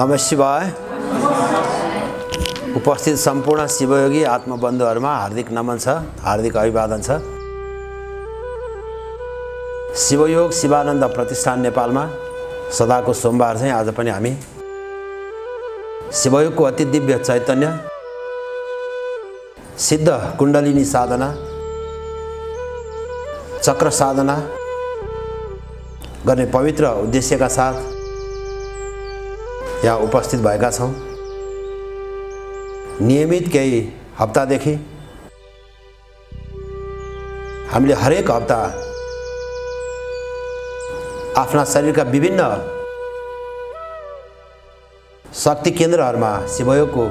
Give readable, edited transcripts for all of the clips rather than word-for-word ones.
नमः शिवाय। उपस्थित सम्पूर्ण शिवयोगी आत्मबन्धुहरुमा हार्दिक नमन छ, हार्दिक अभिवादन छ। शिवयोग शिवानन्द प्रतिष्ठान नेपालमा सदाको सोमबार चाहिँ आज पनि हामी शिवयोगको अति दिव्य चैतन्य सिद्ध कुण्डलिनी साधना, चक्र साधना गर्ने पवित्र उद्देश्यका साथ यहाँ उपस्थित भएका छौं। नियमित केही हप्तादेखि हामीले हरेक हप्ता आफ्ना शरीरका विभिन्न शक्ति केन्द्रहरुमा शिवयोगको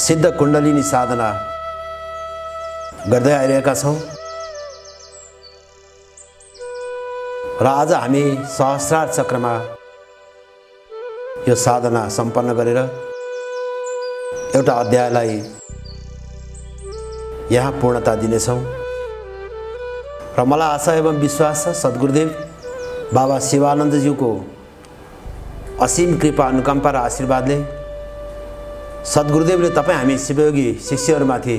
सिद्ध कुण्डलिनी साधना गर्दै आइरहेका छौं र आज हामी सहस्रार चक्रमा यो साधना सम्पन्न गरेर एउटा अध्यायलाई यहाँ पूर्णता दिनेछौं र मलाई आशा एवं विश्वास छ सद्गुरुदेव बाबा शिवानन्दज्यूको असीम कृपा अनुकम्पा र आशीर्वादले सद्गुरुदेवले तपाई हामी शिवयोगी शिष्यहरुमाथि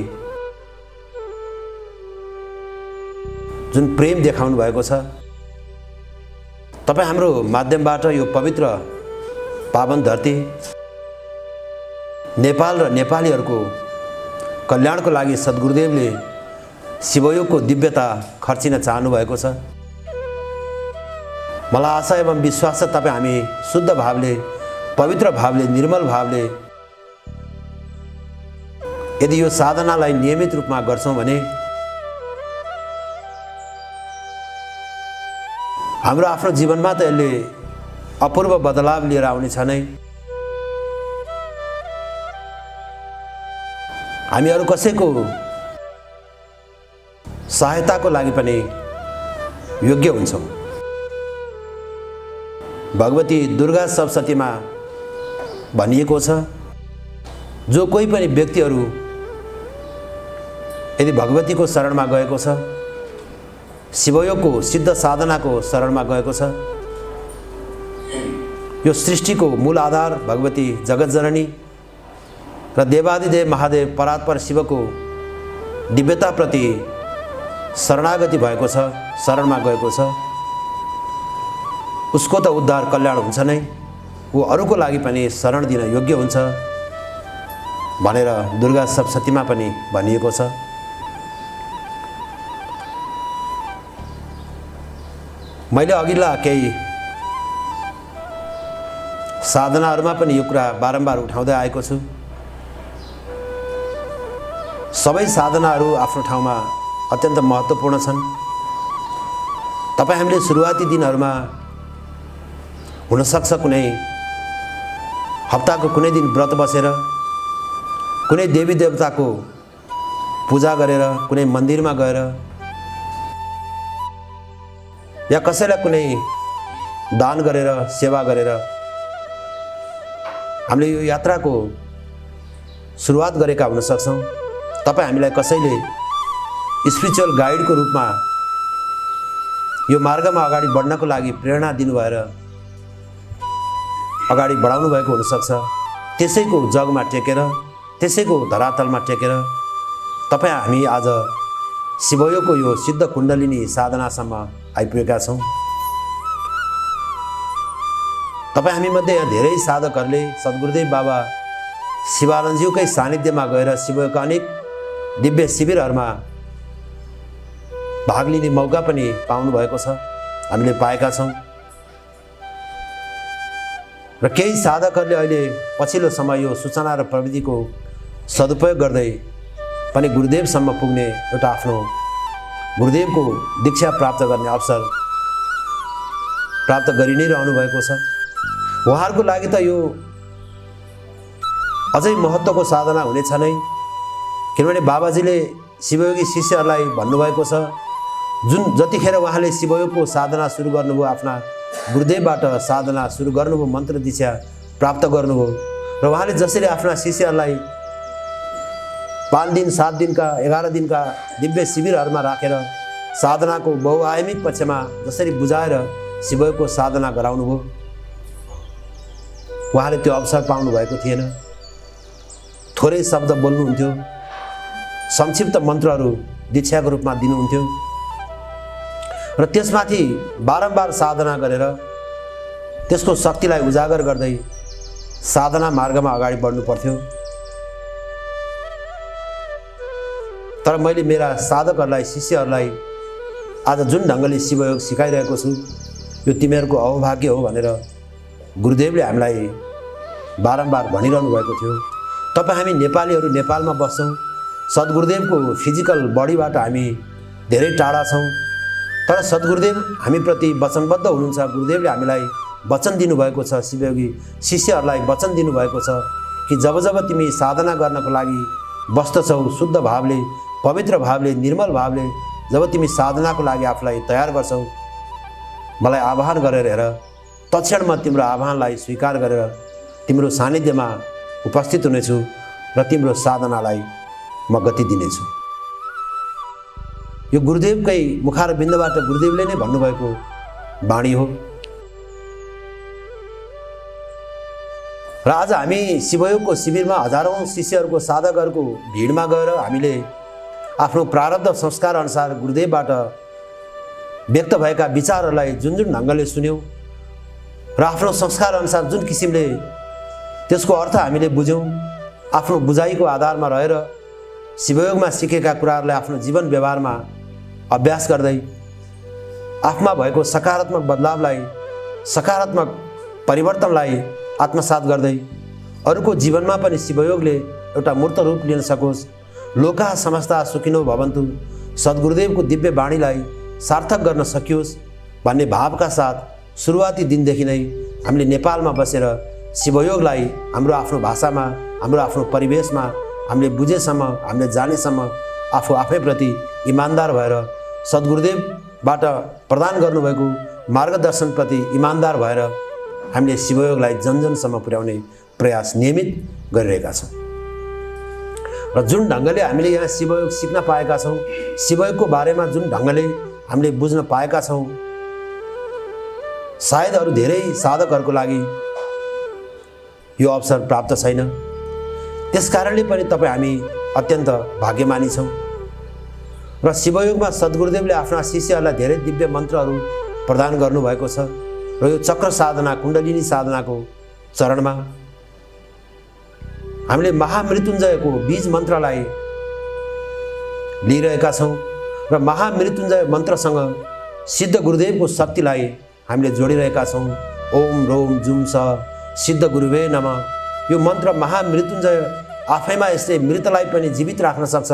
जुन प्रेम देखाउनु भएको छ, तपाई हाम्रो माध्यमबाट यो पवित्र पावन धरती नेपाल र नेपालीहरुको कल्याणको लागि सद्गुरुदेवले शिवयोगको दिव्यता खर्चिन चाहनु भएको छ। मलाई आशा एवं विश्वास छ तपाई हामी शुद्ध भावले, पवित्र भावले, निर्मल भावले यदि यो साधनालाई नियमित रूपमा गर्छौं भने हाम्रो आफ्नो जीवनमा त यसले अपूर्व बदलाव लिएर आउनेछ नै। हामी अरु कसैको सहायताको लागि पनि योग्य हुन्छौं। भगवती दुर्गा सप्तशतीमा भनिएको छ, जो कोही पनि व्यक्तिहरु यदि भगवतीको शरणमा गएको छ, शिवयोगको सिद्ध साधनाको शरणमा गएको छ, यो सृष्टिको मूल आधार भगवती जगतजननी र देवादिदेव महादेव परात्पर शिवको दिव्यता प्रति शरणागति भएको छ, शरणमा गएको छ, उसको त उद्धार कल्याण हुन्छ नै, वो अरूको लागि पनि शरण दिन योग्य हुन्छ भनेर दुर्गा सप्तशतीमा पनि भनिएको छ। मैले अघिल्ला केही साधनाहरुमा पनि यो कुरा बारम्बार उठाउँदै आएको छु। सबै साधनाहरु आफ्नो ठाउँमा अत्यन्त महत्त्वपूर्ण छन्। तपाई हामीले सुरुवाती दिनहरुमा हुन सक्छ कुनै हप्ताको कुनै दिन व्रत बसेर कुनै देवी देवताको पूजा गरेर कुनै मन्दिरमा गएर या कसैलाई कुनै दान गरेर सेवा गरेर हामीले यो यात्राको सुरुवात गरेका हुन सक्छौं। तपाई हामीलाई कसैले स्पिरिचुअल गाइडको रूपमा यो मार्गमा अगाडि बढ्नको लागि प्रेरणा दिनु भएर अगाडि बढाउनु भएको हुन सक्छ। त्यसैको जगमा टेकेर, त्यसैको धरातलमा टेकेर तपाई हामी आज शिवयोगको यो सिद्ध कुण्डलिनी साधनासम्म आइपुगेका छौं। तपाई हामी मध्ये यहाँ धेरै साधकहरूले सद्गुरुदेव बाबा शिवानन्दज्यूकै सानिध्यमा गएर शिवयोगका अनेक दिव्य शिविरहरुमा भाग लिने मौका पनि पाउनु भएको छ, हामीले पाएका छौं। र केही साधकहरूले अहिले पछिल्लो समय यो सूचना र प्रविधिको सदुपयोग गर्दै पनि गुरुदेवसम्म पुग्ने एउटा आफ्नो गुरुदेवको दीक्षा प्राप्त गर्ने अवसर प्राप्त गरि नै रहनु भएको छ। उहाँहरुको लागि त यो अझै महत्त्वको साधना हुनेछ नै, किनभने बाबाजीले शिवयोगी शिष्यहरुलाई भन्नुभएको छ, जुन जतिखेर उहाँले शिवयोगको साधना सुरु गर्नुभयो, आफ्ना गुरुदेवबाट साधना सुरु गर्नुभयो, मन्त्र दीक्षा प्राप्त गर्नुभयो र उहाँले जसरी आफ्ना शिष्यहरुलाई 5 दिन 7 दिनका 11 दिनका दिव्य शिविरहरुमा राखेर साधनाको बहुआयामिक पक्षमा जसरी बुझाएर शिवयोगको साधना गराउनुभयो, उहाँले त्यो अवसर पाउनु भएको थिएन। थोरै शब्द बोल्नुहुन्थ्यो, संक्षिप्त मन्त्रहरू दीक्षाको रूपमा दिनुहुन्थ्यो र त्यसमाथि बारम्बार साधना गरेर त्यसको शक्तिलाई उजागर गर्दै साधना मार्गमा अगाडि बढ्नु पर्थ्यो। तर मैले मेरा साधकहरूलाई, शिष्यहरूलाई आज जुन ढङ्गले शिवयोग सिकाइरहेको छु यो तिमीहरूको अहोभाग्य हो भनेर गुरुदेवले हामीलाई बारम्बार भनिरहनु भएको थियो। तपाईँ हामी नेपालीहरू नेपालमा बस्छौँ, सद्गुरुदेवको फिजिकल बडीबाट हामी धेरै टाढा छौँ, तर सद्गुरुदेव हामीप्रति वचनबद्ध हुनुहुन्छ। गुरुदेवले हामीलाई वचन दिनुभएको छ, शिवयोगी शिष्यहरूलाई वचन दिनुभएको छ कि जब जब तिमी साधना गर्नको लागि बस्दछौ, शुद्ध भावले, पवित्र भावले, निर्मल भावले जब तिमी साधनाको लागि आफूलाई तयार गर्छौ, मलाई आह्वान गरेर हेर, तत्क्षण म तिम्रो आह्वानलाई स्वीकार गरेर तिम्रो सानिध्यमा उपस्थित हुनेछु र तिम्रो साधनालाई म गति दिनेछु। यो गुरुदेवकै मुखारबिन्दबाट गुरुदेवले नै भन्नुभएको वाणी हो। र आज हामी शिवयोगको शिविरमा हजारौं शिष्यहरूको, साधकहरूको भिडमा गएर हामीले आफ्नो प्रारब्ध संस्कार अनुसार गुरुदेवबाट व्यक्त भएका विचारहरूलाई जुन जुन ढङ्गले सुन्यौं र आफ्नो संस्कार अनुसार जुन किसिमले त्यसको अर्थ हामीले बुझ्यौं, आफ्नो बुझाइको आधारमा रहेर शिवयोगमा सिकेका कुराहरूलाई आफ्नो जीवन व्यवहारमा अभ्यास गर्दै आफूमा भएको सकारात्मक बदलावलाई, सकारात्मक परिवर्तनलाई आत्मसात गर्दै अरूको जीवनमा पनि शिवयोगले एउटा मूर्त रूप लिन सकोस्। लोका समस्ता सुखिनो भवन्तु, सद्गुरुदेवको दिव्य वाणीलाई सार्थक गर्न सकियोस् भन्ने भावका साथ सुरुवाती दिनदेखि नै हामीले नेपालमा बसेर शिवयोगलाई हाम्रो आफ्नो भाषामा, हाम्रो आफ्नो परिवेशमा हामीले बुझेसम्म, हामीले जानेसम्म आफू आफैप्रति इमान्दार भएर सद्गुरुदेवबाट प्रदान गर्नुभएको मार्गदर्शनप्रति इमान्दार भएर हामीले शिवयोगलाई जनजनसम्म पुर्याउने प्रयास नियमित गरिरहेका छौँ। र जुन ढङ्गले हामीले यहाँ शिवयोग सिक्न पाएका छौँ, शिवयोगको बारेमा जुन ढङ्गले हामीले बुझ्न पाएका छौँ, सायद अरू धेरै साधकहरूको लागि यो अवसर प्राप्त छैन। त्यसकारणले पनि तपाईँ हामी अत्यन्त भाग्यमानी छौँ। र शिवयोगमा सद्गुरुदेवले आफ्ना शिष्यहरूलाई धेरै दिव्य मन्त्रहरू प्रदान गर्नुभएको छ र यो चक्र साधना, कुण्डलिनी साधनाको चरणमा हामीले महामृत्युञ्जयको बीज मन्त्रलाई लिइरहेका छौँ र महामृत्युञ्जय मन्त्रसँग सिद्ध गुरुदेवको शक्तिलाई हामीले जोडिरहेका छौँ। ओम रोम जुम स सिद्ध गुरुवे नमः। यो मन्त्र महामृत्युञ्जय आफैमा यसले मृतलाई पनि जीवित राख्न सक्छ।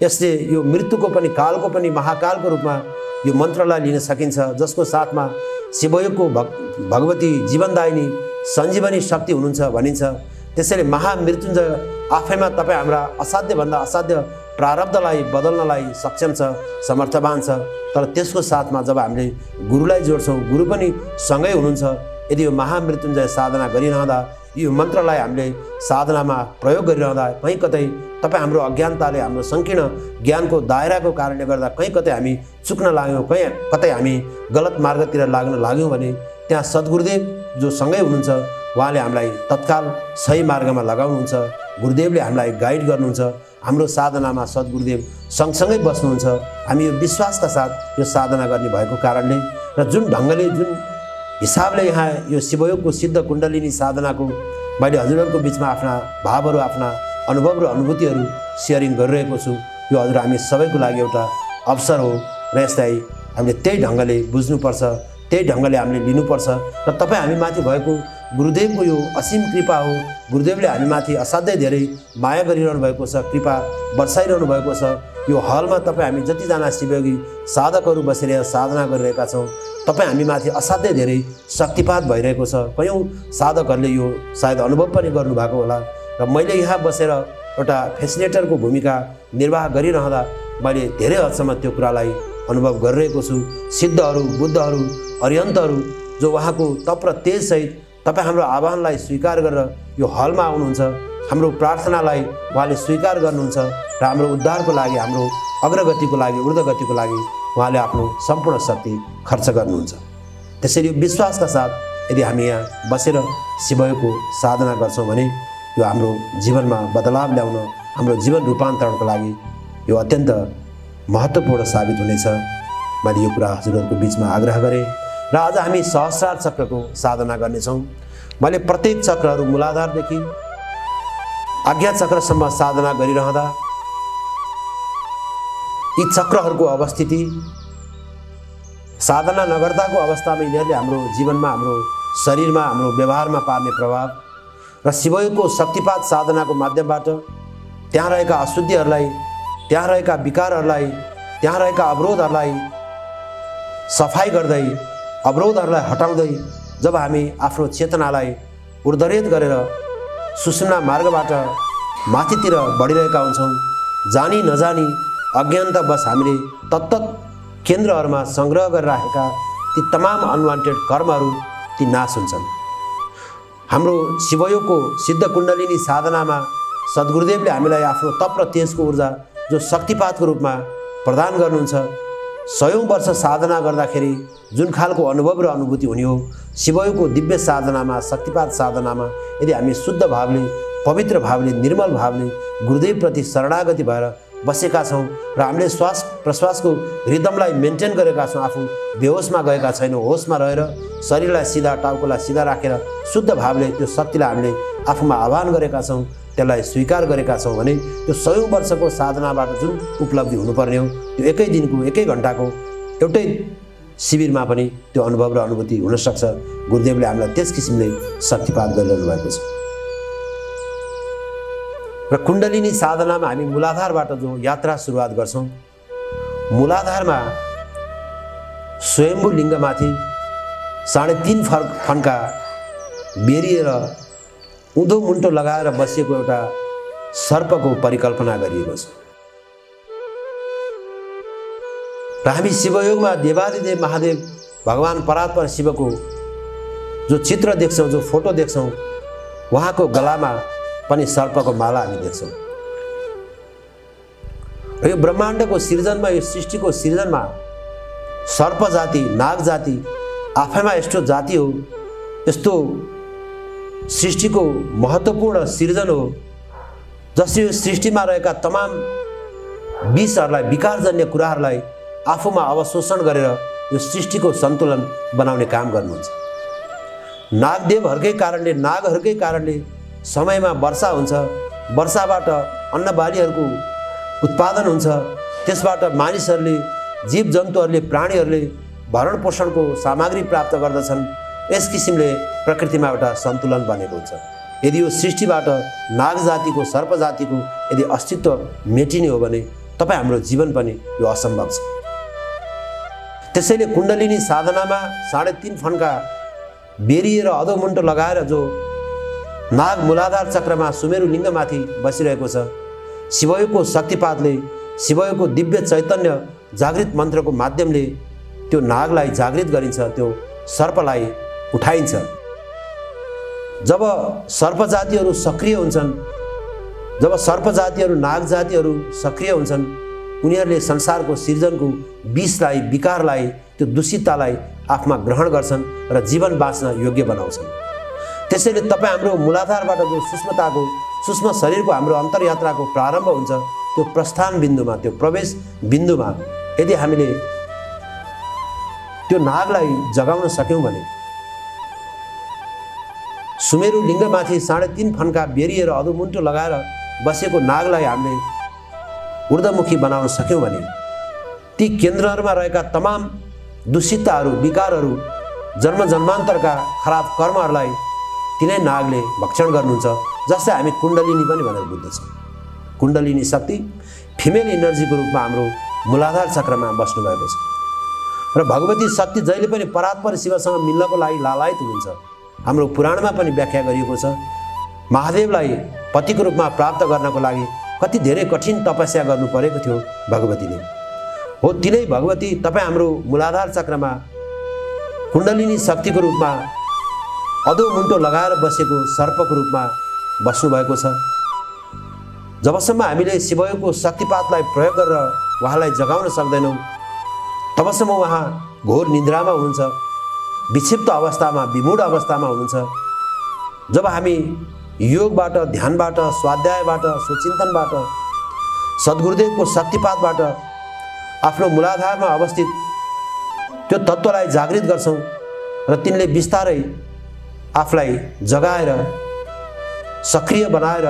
यसले यो मृत्युको पनि, कालको पनि महाकालको रूपमा यो मन्त्रलाई लिन सकिन्छ, जसको साथमा शिवयोगको भगवती जीवनदायिनी सञ्जीवनी शक्ति हुनुहुन्छ भनिन्छ। त्यसैले महामृत्युञ्जय आफैमा तपाईँ हाम्रा असाध्यभन्दा असाध्य प्रारब्धलाई बदल्नलाई सक्षम छ, समर्थवान छ। तर त्यसको साथमा जब हामीले गुरुलाई जोड्छौँ, गुरु पनि सँगै हुनुहुन्छ। यदि यो महामृत्युञ्जय साधना गरिरहँदा, यो मन्त्रलाई हामीले साधनामा प्रयोग गरिरहँदा कहीँ कतै तपाईँ हाम्रो अज्ञानताले, हाम्रो सङ्कीर्ण ज्ञानको दायराको कारणले गर्दा कहीँ कतै हामी चुक्न लाग्यौँ, कहीँ कतै हामी गलत मार्गतिर लाग्न लाग्यौँ भने त्यहाँ सद्गुरुदेव जो सँगै हुनुहुन्छ, उहाँले हामीलाई तत्काल सही मार्गमा लगाउनुहुन्छ। गुरुदेवले हामीलाई गाइड गर्नुहुन्छ। हाम्रो साधनामा सद्गुरुदेव सँगसँगै बस्नुहुन्छ। हामी यो विश्वासका साथ यो साधना गर्ने भएको कारणले र जुन ढङ्गले, जुन हिसाबले यहाँ यो शिवयोगको सिद्ध कुण्डलिनी साधनाको मैले हजुरहरूको बिचमा आफ्ना भावहरू, आफ्ना अनुभव र अनुभूतिहरू सेयरिङ गरिरहेको छु, यो हजुर हामी सबैको लागि एउटा अवसर हो र यसलाई हामीले त्यही ढङ्गले बुझ्नुपर्छ, त्यही ढङ्गले हामीले लिनुपर्छ। र तपाईँ हामीमाथि भएको गुरुदेवको यो असीम कृपा हो। गुरुदेवले हामीमाथि असाध्यै धेरै माया गरिरहनु भएको छ, कृपा बर्साइरहनु भएको छ। यो हलमा तपाईँ हामी जतिजना शिवयोगी साधकहरू बसेर साधना गरिरहेका छौँ, तपाईँ हामीमाथि असाध्यै धेरै शक्तिपात भइरहेको छ। कयौँ साधकहरूले यो सायद अनुभव पनि गर्नुभएको होला र मैले यहाँ बसेर एउटा फेसिलिटेटरको भूमिका निर्वाह गरिरहँदा मैले धेरै हदसम्म त्यो कुरालाई अनुभव गरिरहेको छु। सिद्धहरू, बुद्धहरू, अरिहन्तहरू जो उहाँको तप र तेजसहित तपाईँ हाम्रो आह्वानलाई स्वीकार गरेर यो हलमा आउनुहुन्छ, हाम्रो प्रार्थनालाई उहाँले स्वीकार गर्नुहुन्छ र हाम्रो उद्धारको लागि, हाम्रो अग्रगतिको लागि, ऊर्ध्वगतिको लागि उहाँले आफ्नो सम्पूर्ण शक्ति खर्च गर्नुहुन्छ। त्यसैले यो विश्वासका साथ यदि हामी यहाँ बसेर शिवयोगको साधना गर्छौँ भने यो हाम्रो जीवनमा बदलाव ल्याउन, हाम्रो जीवन रूपान्तरणको लागि यो अत्यन्त महत्त्वपूर्ण साबित हुनेछ। मैले यो कुरा हजुरहरूको बिचमा आग्रह गरेँ र आज हामी सहस्रार चक्रको साधना गर्नेछौँ। मैले प्रत्येक चक्रहरू मूलाधारदेखि आज्ञा चक्रसम्म साधना गरिरहँदा यी चक्रहरूको अवस्थिति साधना नगर्दाको अवस्थामा यिनीहरूले हाम्रो जीवनमा, हाम्रो शरीरमा, हाम्रो व्यवहारमा पार्ने प्रभाव र शिवयोगको शक्तिपात साधनाको माध्यमबाट त्यहाँ रहेका अशुद्धिहरूलाई, त्यहाँ रहेका विकारहरूलाई, त्यहाँ रहेका अवरोधहरूलाई सफाई गर्दै, अवरोधहरूलाई हटाउँदै जब हामी आफ्नो चेतनालाई ऊर्ध्वरेत गरेर सुषुम्ना मार्गबाट माथितिर बढिरहेका हुन्छौँ, जानी नजानी अज्ञानतावश हामीले तत्त केन्द्रहरूमा सङ्ग्रह गरेर राखेका ती तमाम अनवान्टेड कर्महरू ती नाश हुन्छन्। हाम्रो शिवयोगको सिद्ध कुण्डलिनी साधनामा सद्गुरुदेवले हामीलाई आफ्नो तप र तेजको ऊर्जा जो शक्तिपातको रूपमा प्रदान गर्नुहुन्छ, 100औं वर्ष साधना गर्दाखेरि जुन खालको अनुभव र अनुभूति हुने हो, शिवयोगको दिव्य साधनामा, शक्तिपात साधनामा यदि हामी शुद्ध भावले, पवित्र भावले, निर्मल भावले गुरुदेवप्रति शरणागति भएर बसेका छौँ र हामीले श्वास प्रश्वासको रिदमलाई मेन्टेन गरेका छौँ, आफू बेहोसमा गएका छैनौँ, होसमा रहेर शरीरलाई सिधा, टाउकोलाई सिधा राखेर शुद्ध भावले त्यो शक्तिलाई हामीले आफूमा आह्वान गरेका छौँ, त्यसलाई स्वीकार गरेका छौँ भने त्यो 100औं वर्षको साधनाबाट जुन उपलब्धि हुनुपर्ने हो त्यो एकै दिनको, एकै घन्टाको एउटै शिविरमा पनि त्यो अनुभव र अनुभूति हुनसक्छ। गुरुदेवले हामीलाई त्यस किसिमले शक्तिपात गरिरहनु भएको छ। र कुण्डलिनी साधनामा हामी मूलाधारबाट जो यात्रा सुरुवात गर्छौँ, मूलाधारमा स्वयम्भू लिङ्गमाथि 3.5 फन्का बेरिएर उँधो मुन्टो लगाएर बसिएको एउटा सर्पको परिकल्पना गरिएको छ। र हामी शिवयोगमा देवादिदेव महादेव भगवान परात्पर शिवको जो चित्र देख्छौँ, जो फोटो देख्छौँ, उहाँको गलामा पनि सर्पको माला हामी देख्छौँ। र यो ब्रह्माण्डको सिर्जनमा, यो सृष्टिको सिर्जनमा सर्प जाति, नाग जाति आफैमा यस्तो जाति हो, यस्तो सृष्टिको महत्त्वपूर्ण सिर्जन हो जसले यो सृष्टिमा रहेका तमाम विषहरूलाई, विकारजन्य कुराहरूलाई आफूमा अवशोषण गरेर यो सृष्टिको सन्तुलन बनाउने काम गर्नुहुन्छ। नागदेवहरूकै कारणले, नागहरूकै कारणले समयमा वर्षा हुन्छ, वर्षाबाट अन्नबालीहरूको उत्पादन हुन्छ, त्यसबाट मानिसहरूले, जीवजन्तुहरूले, प्राणीहरूले भरण पोषणको सामग्री प्राप्त गर्दछन्। यस किसिमले प्रकृतिमा एउटा सन्तुलन बनेको हुन्छ। यदि यो सृष्टिबाट नाग जातिको, सर्प जातिको यदि अस्तित्व मेटिने हो भने तपाईँ हाम्रो जीवन पनि यो असम्भव छ। त्यसैले कुण्डलिनी साधनामा 3.5 फन्का बेरिएर अधो मुन्टो लगाएर जो नाग मूलाधार चक्रमा सुमेरु लिङ्गमाथि बसिरहेको छ, शिवयोगको शक्तिपातले, शिवयोगको दिव्य चैतन्य जागृत मन्त्रको माध्यमले त्यो नागलाई जागृत गरिन्छ, त्यो सर्पलाई उठाइन्छ। जब सर्प जातिहरू सक्रिय हुन्छन्, जब सर्प जातिहरू, नाग जातिहरू सक्रिय हुन्छन्, उनीहरूले संसारको सिर्जनको विषलाई, विकारलाई, त्यो दूषिततालाई आफूमा ग्रहण गर्छन् र जीवन बाँच्न योग्य बनाउँछन्। त्यसैले तपाईँ हाम्रो मूलाधारबाट जो सूक्ष्मताको, सूक्ष्म शरीरको हाम्रो अन्तर्यात्राको प्रारम्भ हुन्छ, त्यो प्रस्थान बिन्दुमा, त्यो प्रवेश बिन्दुमा यदि हामीले त्यो नागलाई जगाउन सक्यौँ भने, सुमेरु लिङ्गमाथि 3.5 फन्का बेरिएर अधो मुन्टो लगाएर बसेको नागलाई हामीले ऊर्ध्वमुखी बनाउन सक्यौँ भने ती केन्द्रहरूमा रहेका तमाम दूषितताहरू, विकारहरू, जन्म जन्मान्तरका खराब कर्महरूलाई तिनै नागले भक्षण गर्नुहुन्छ, जसलाई हामी कुण्डलिनी पनि भनेर बुझ्दछौँ। कुण्डलिनी शक्ति फिमेल इनर्जीको रूपमा हाम्रो मूलाधार चक्रमा बस्नुभएको छ र भगवती शक्ति जहिले पनि परात्पर शिवसँग मिल्नको लागि लालायित हुनुहुन्छ। हाम्रो पुराणमा पनि व्याख्या गरिएको छ, महादेवलाई पतिको रूपमा प्राप्त गर्नको लागि कति धेरै कठिन तपस्या गर्नु परेको थियो भगवतीले। हो तिनै भगवती तपाईँ हाम्रो मूलाधार चक्रमा कुण्डलिनी शक्तिको रूपमा अधो मुन्टो लगाएर बसेको सर्पको रूपमा बस्नुभएको छ। जबसम्म हामीले शिवयोगको शक्तिपातलाई प्रयोग गरेर उहाँलाई जगाउन सक्दैनौँ, तबसम्म उहाँ घोर निद्रामा हुनुहुन्छ। विक्षिप्त अवस्थामा, विमूढ अवस्थामा हुनुहुन्छ, जब हामी योगबाट, ध्यानबाट, स्वाध्यायबाट, सुचिन्तनबाट, सद्गुरुदेवको शक्तिपातबाट आफ्नो मूलाधारमा अवस्थित त्यो तत्त्वलाई जागृत गर्छौँ र तिनले बिस्तारै आफूलाई जगाएर सक्रिय बनाएर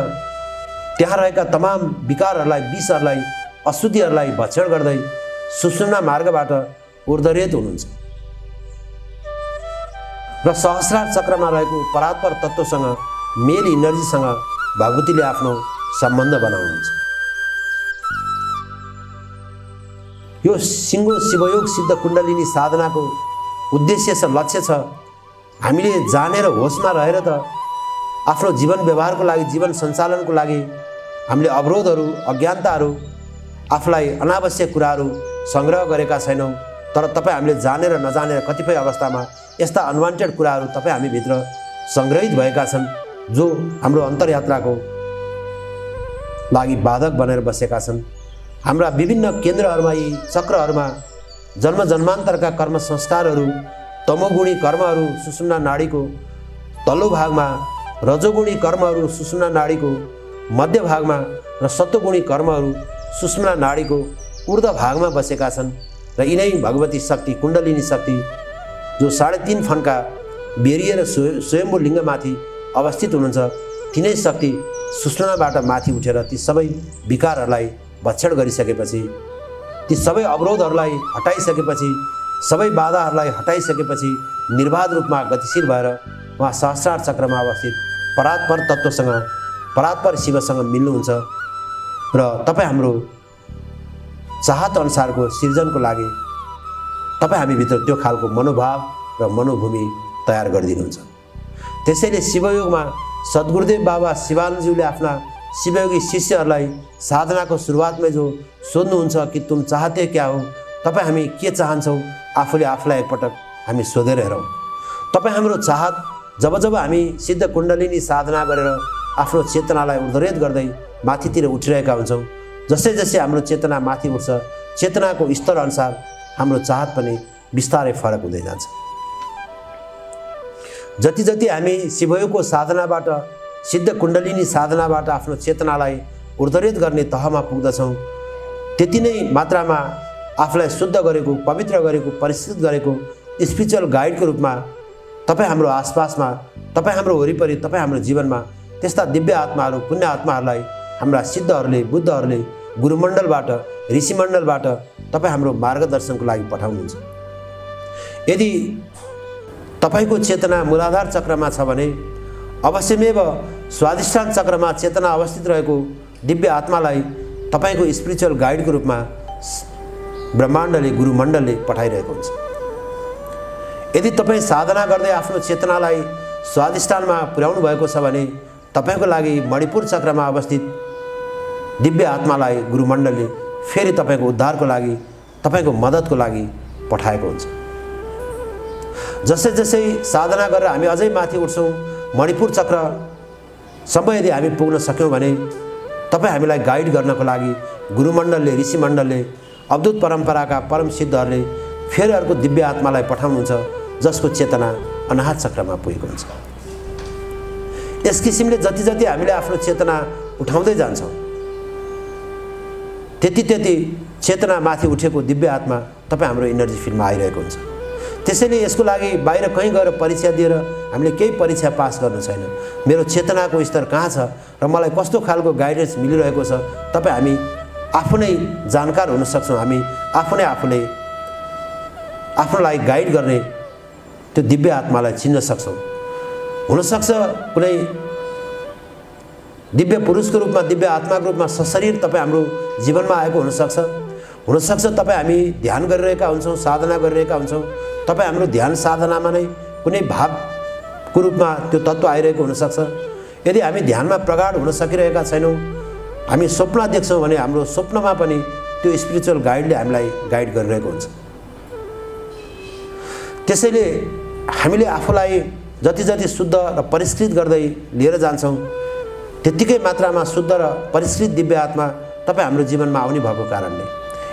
त्यहाँ रहेका तमाम विकारहरूलाई, विषहरूलाई, अशुद्धिहरूलाई भक्षण गर्दै सुषुम्ना मार्गबाट ऊर्ध्वरेत हुनुहुन्छ र सहस्रार चक्रमा रहेको परात्पर तत्त्वसँग, मेल इनर्जीसँग भगवतीले आफ्नो सम्बन्ध बनाउनुहुन्छ। यो सिङ्गो शिवयोग सिद्ध कुण्डलिनी साधनाको उद्देश्य छ, लक्ष्य छ, हामीले जानेर होसमा रहेर त आफ्नो जीवन व्यवहारको लागि, जीवन सञ्चालनको लागि हामीले अवरोधहरू, अज्ञानताहरू, आफूलाई अनावश्यक कुराहरू सङ्ग्रह गरेका छैनौँ। तर तपाईँ हामीले जानेर नजानेर कतिपय अवस्थामा यस्ता अनवान्टेड कुराहरू तपाईँ हामीभित्र सङ्ग्रहित भएका छन्, जो हाम्रो अन्तर्यात्राको लागि बाधक बनेर बसेका छन्। हाम्रा विभिन्न केन्द्रहरूमा, यी चक्रहरूमा जन्म जन्मान्तरका कर्म संस्कारहरू, तमोगुणी कर्महरू सुषुम्ना नाडीको तल्लो भागमा, रजोगुणी कर्महरू सुषुम्ना नाडीको मध्य भागमा र सत्वगुणी कर्महरू सुषुम्ना नाडीको ऊर्ध्व भागमा बसेका छन्। र यिनै भगवती शक्ति, कुण्डलिनी शक्ति, जो 3.5 फन्का बेरिएर स्वयम्भू लिङ्गमाथि अवस्थित हुनुहुन्छ, तिनै शक्ति सुषुम्नाबाट माथि उठेर ती सबै विकारहरूलाई भक्षण गरिसकेपछि, ती सबै अवरोधहरूलाई हटाइसकेपछि, सबै बाधाहरूलाई हटाइसकेपछि निर्बाध रूपमा गतिशील भएर उहाँ सहस्रार चक्रमा अवस्थित परात्पर तत्त्वसँग, परात्पर शिवसँग मिल्नुहुन्छ र तपाईँ हाम्रो चाहत अनुसारको सृजनको लागि तपाईँ हामीभित्र त्यो खालको मनोभाव र मनोभूमि तयार गरिदिनुहुन्छ। त्यसैले शिवयोगमा सद्गुरुदेव बाबा शिवानन्दज्यूले आफ्ना शिवयोगी शिष्यहरूलाई साधनाको सुरुवातमै जो सोध्नुहुन्छ कि तुम चाहते क्या हो, तपाईँ हामी के चाहन्छौँ, आफूले आफूलाई एकपटक हामी सोधेर हेरौँ। तपाईँ हाम्रो चाहत जब जब हामी सिद्ध कुण्डलिनी साधना गरेर आफ्नो चेतनालाई ऊर्ध्वरेत गर्दै माथितिर उठिरहेका हुन्छौँ, जसै जसै हाम्रो चेतना माथि उठ्छ, चेतनाको स्तर अनुसार हाम्रो चाहत पनि बिस्तारै फरक हुँदै जान्छ। जति जति हामी शिवयोगको साधनाबाट, सिद्ध कुण्डलिनी साधनाबाट आफ्नो चेतनालाई ऊर्ध्वरेत गर्ने तहमा पुग्दछौँ, त्यति नै मात्रामा आफूलाई शुद्ध गरेको, पवित्र गरेको, परिष्कृत गरेको स्पिरिचुअल गाइडको रूपमा तपाईँ हाम्रो आसपासमा, तपाईँ हाम्रो वरिपरि, तपाईँ हाम्रो जीवनमा त्यस्ता दिव्य आत्माहरू, पुण्य आत्माहरूलाई हाम्रा सिद्धहरूले, बुद्धहरूले गुरुमण्डलबाट, ऋषिमण्डलबाट तपाईँ हाम्रो मार्गदर्शनको लागि पठाउनुहुन्छ। यदि तपाईँको चेतना मूलाधार चक्रमा छ भने अवश्यमेव स्वाधिष्ठान चक्रमा चेतना अवस्थित रहेको दिव्य आत्मालाई तपाईँको स्पिरिचुअल गाइडको रूपमा ब्रह्माण्डले, गुरुमण्डलले पठाइरहेको हुन्छ। यदि तपाईँ साधना गर्दै आफ्नो चेतनालाई स्वाधिष्ठानमा पुर्याउनु भएको छ भने तपाईँको लागि मणिपुर चक्रमा अवस्थित दिव्य आत्मालाई गुरुमण्डलले फेरि तपाईँको उद्धारको लागि, तपाईँको मद्दतको लागि पठाएको हुन्छ। जसै जसै साधना गरेर हामी अझै माथि उठ्छौँ, मणिपुर चक्रसम्म यदि हामी पुग्न सक्यौँ भने तपाईँ हामीलाई गाइड गर्नको लागि गुरुमण्डलले, ऋषिमण्डलले, अवधूत परम्पराका परम सिद्धहरूले फेरि अर्को दिव्य आत्मालाई पठाउनुहुन्छ, जसको चेतना अनाहत चक्रमा पुगेको हुन्छ। यस किसिमले जति जति हामीले आफ्नो चेतना उठाउँदै जान्छौँ, त्यति त्यति चेतना माथि उठेको दिव्य आत्मा तपाईँ हाम्रो इनर्जी फिल्डमा आइरहेको हुन्छ। त्यसैले यसको लागि बाहिर कहीँ गएर परीक्षा दिएर हामीले केही परीक्षा पास गर्नु छैन। मेरो चेतनाको स्तर कहाँ छ र मलाई कस्तो खालको गाइडेन्स मिलिरहेको छ, तपाईँ हामी आफू नै जानकार हुन सक्छौँ। हामी आफूले आफूलाई गाइड गर्ने त्यो दिव्य आत्मालाई चिन्न सक्छौँ। हुनसक्छ कुनै दिव्य पुरुषको रूपमा, दिव्य आत्माको रूपमा सशरीर तपाईँ हाम्रो जीवनमा आएको हुनसक्छ तपाईँ हामी ध्यान गरिरहेका हुन्छौँ, साधना गरिरहेका हुन्छौँ, तपाईँ हाम्रो ध्यान साधनामा नै कुनै भावको रूपमा त्यो तत्त्व आइरहेको हुनसक्छ। यदि हामी ध्यानमा प्रगाढ हुन सकिरहेका छैनौँ, हामी स्वप्न देख्छौँ भने हाम्रो स्वप्नमा पनि त्यो स्पिरिचुअल गाइडले हामीलाई गाइड गरिरहेको हुन्छ। त्यसैले हामीले आफूलाई जति जति शुद्ध र परिष्कृत गर्दै लिएर जान्छौँ, त्यत्तिकै मात्रामा शुद्ध र परिष्कृत दिव्य आत्मा तपाईँ हाम्रो जीवनमा आउने भएको कारणले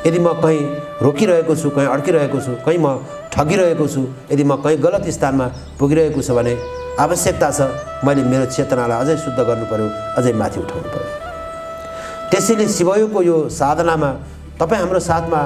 यदि म कहीँ रोकिरहेको छु, कहीँ अड्किरहेको छु, कहीँ म ठगिरहेको छु, यदि म कहीँ गलत स्थानमा पुगिरहेको छु भने आवश्यकता छ मैले मेरो चेतनालाई अझै शुद्ध गर्नु पर्यो, अझै माथि उठाउनु पर्यो। त्यसैले शिवयोगको यो साधनामा तपाईँ हाम्रो साथमा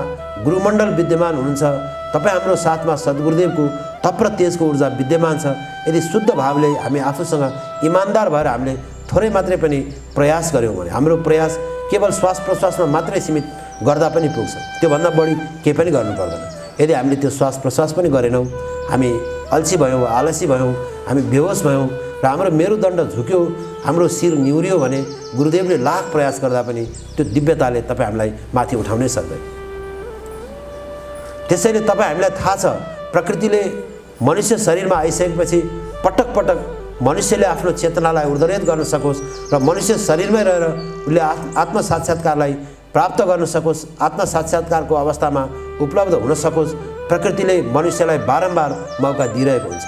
गुरुमण्डल विद्यमान हुनुहुन्छ, तपाईँ हाम्रो साथमा सद्गुरुदेवको तप र तेजको ऊर्जा विद्यमान छ। यदि शुद्ध भावले हामी आफूसँग इमान्दार भएर हामीले थोरै मात्रै पनि प्रयास गऱ्यौँ भने हाम्रो प्रयास केवल श्वास प्रश्वासमा मात्रै सीमित गर्दा पनि पुग्छ, त्योभन्दा बढी केही पनि गर्नु पर्दैन। यदि हामीले त्यो श्वास प्रश्वास पनि गरेनौँ, हामी अल्छी भयौँ, आलसी भयौँ, हामी बेहोस भयौँ र हाम्रो मेरुदण्ड झुक्यो, हाम्रो शिर निहुरियो भने गुरुदेवले लाख प्रयास गर्दा पनि त्यो दिव्यताले तपाईँ हामीलाई माथि उठाउनै सक्दैन। त्यसैले तपाईँ हामीलाई थाहा छ प्रकृतिले मनुष्य शरीरमा आइसकेपछि पटक पटक मनुष्यले आफ्नो चेतनालाई उर्धरेत गर्न सकोस् र मनुष्य शरीरमै रहेर उसले आत्म साक्षात्कारलाई प्राप्त गर्न सकोस्, आत्म साक्षात्कारको अवस्थामा उपलब्ध हुन सकोस्, प्रकृतिले मनुष्यलाई बारम्बार मौका दिइरहेको हुन्छ।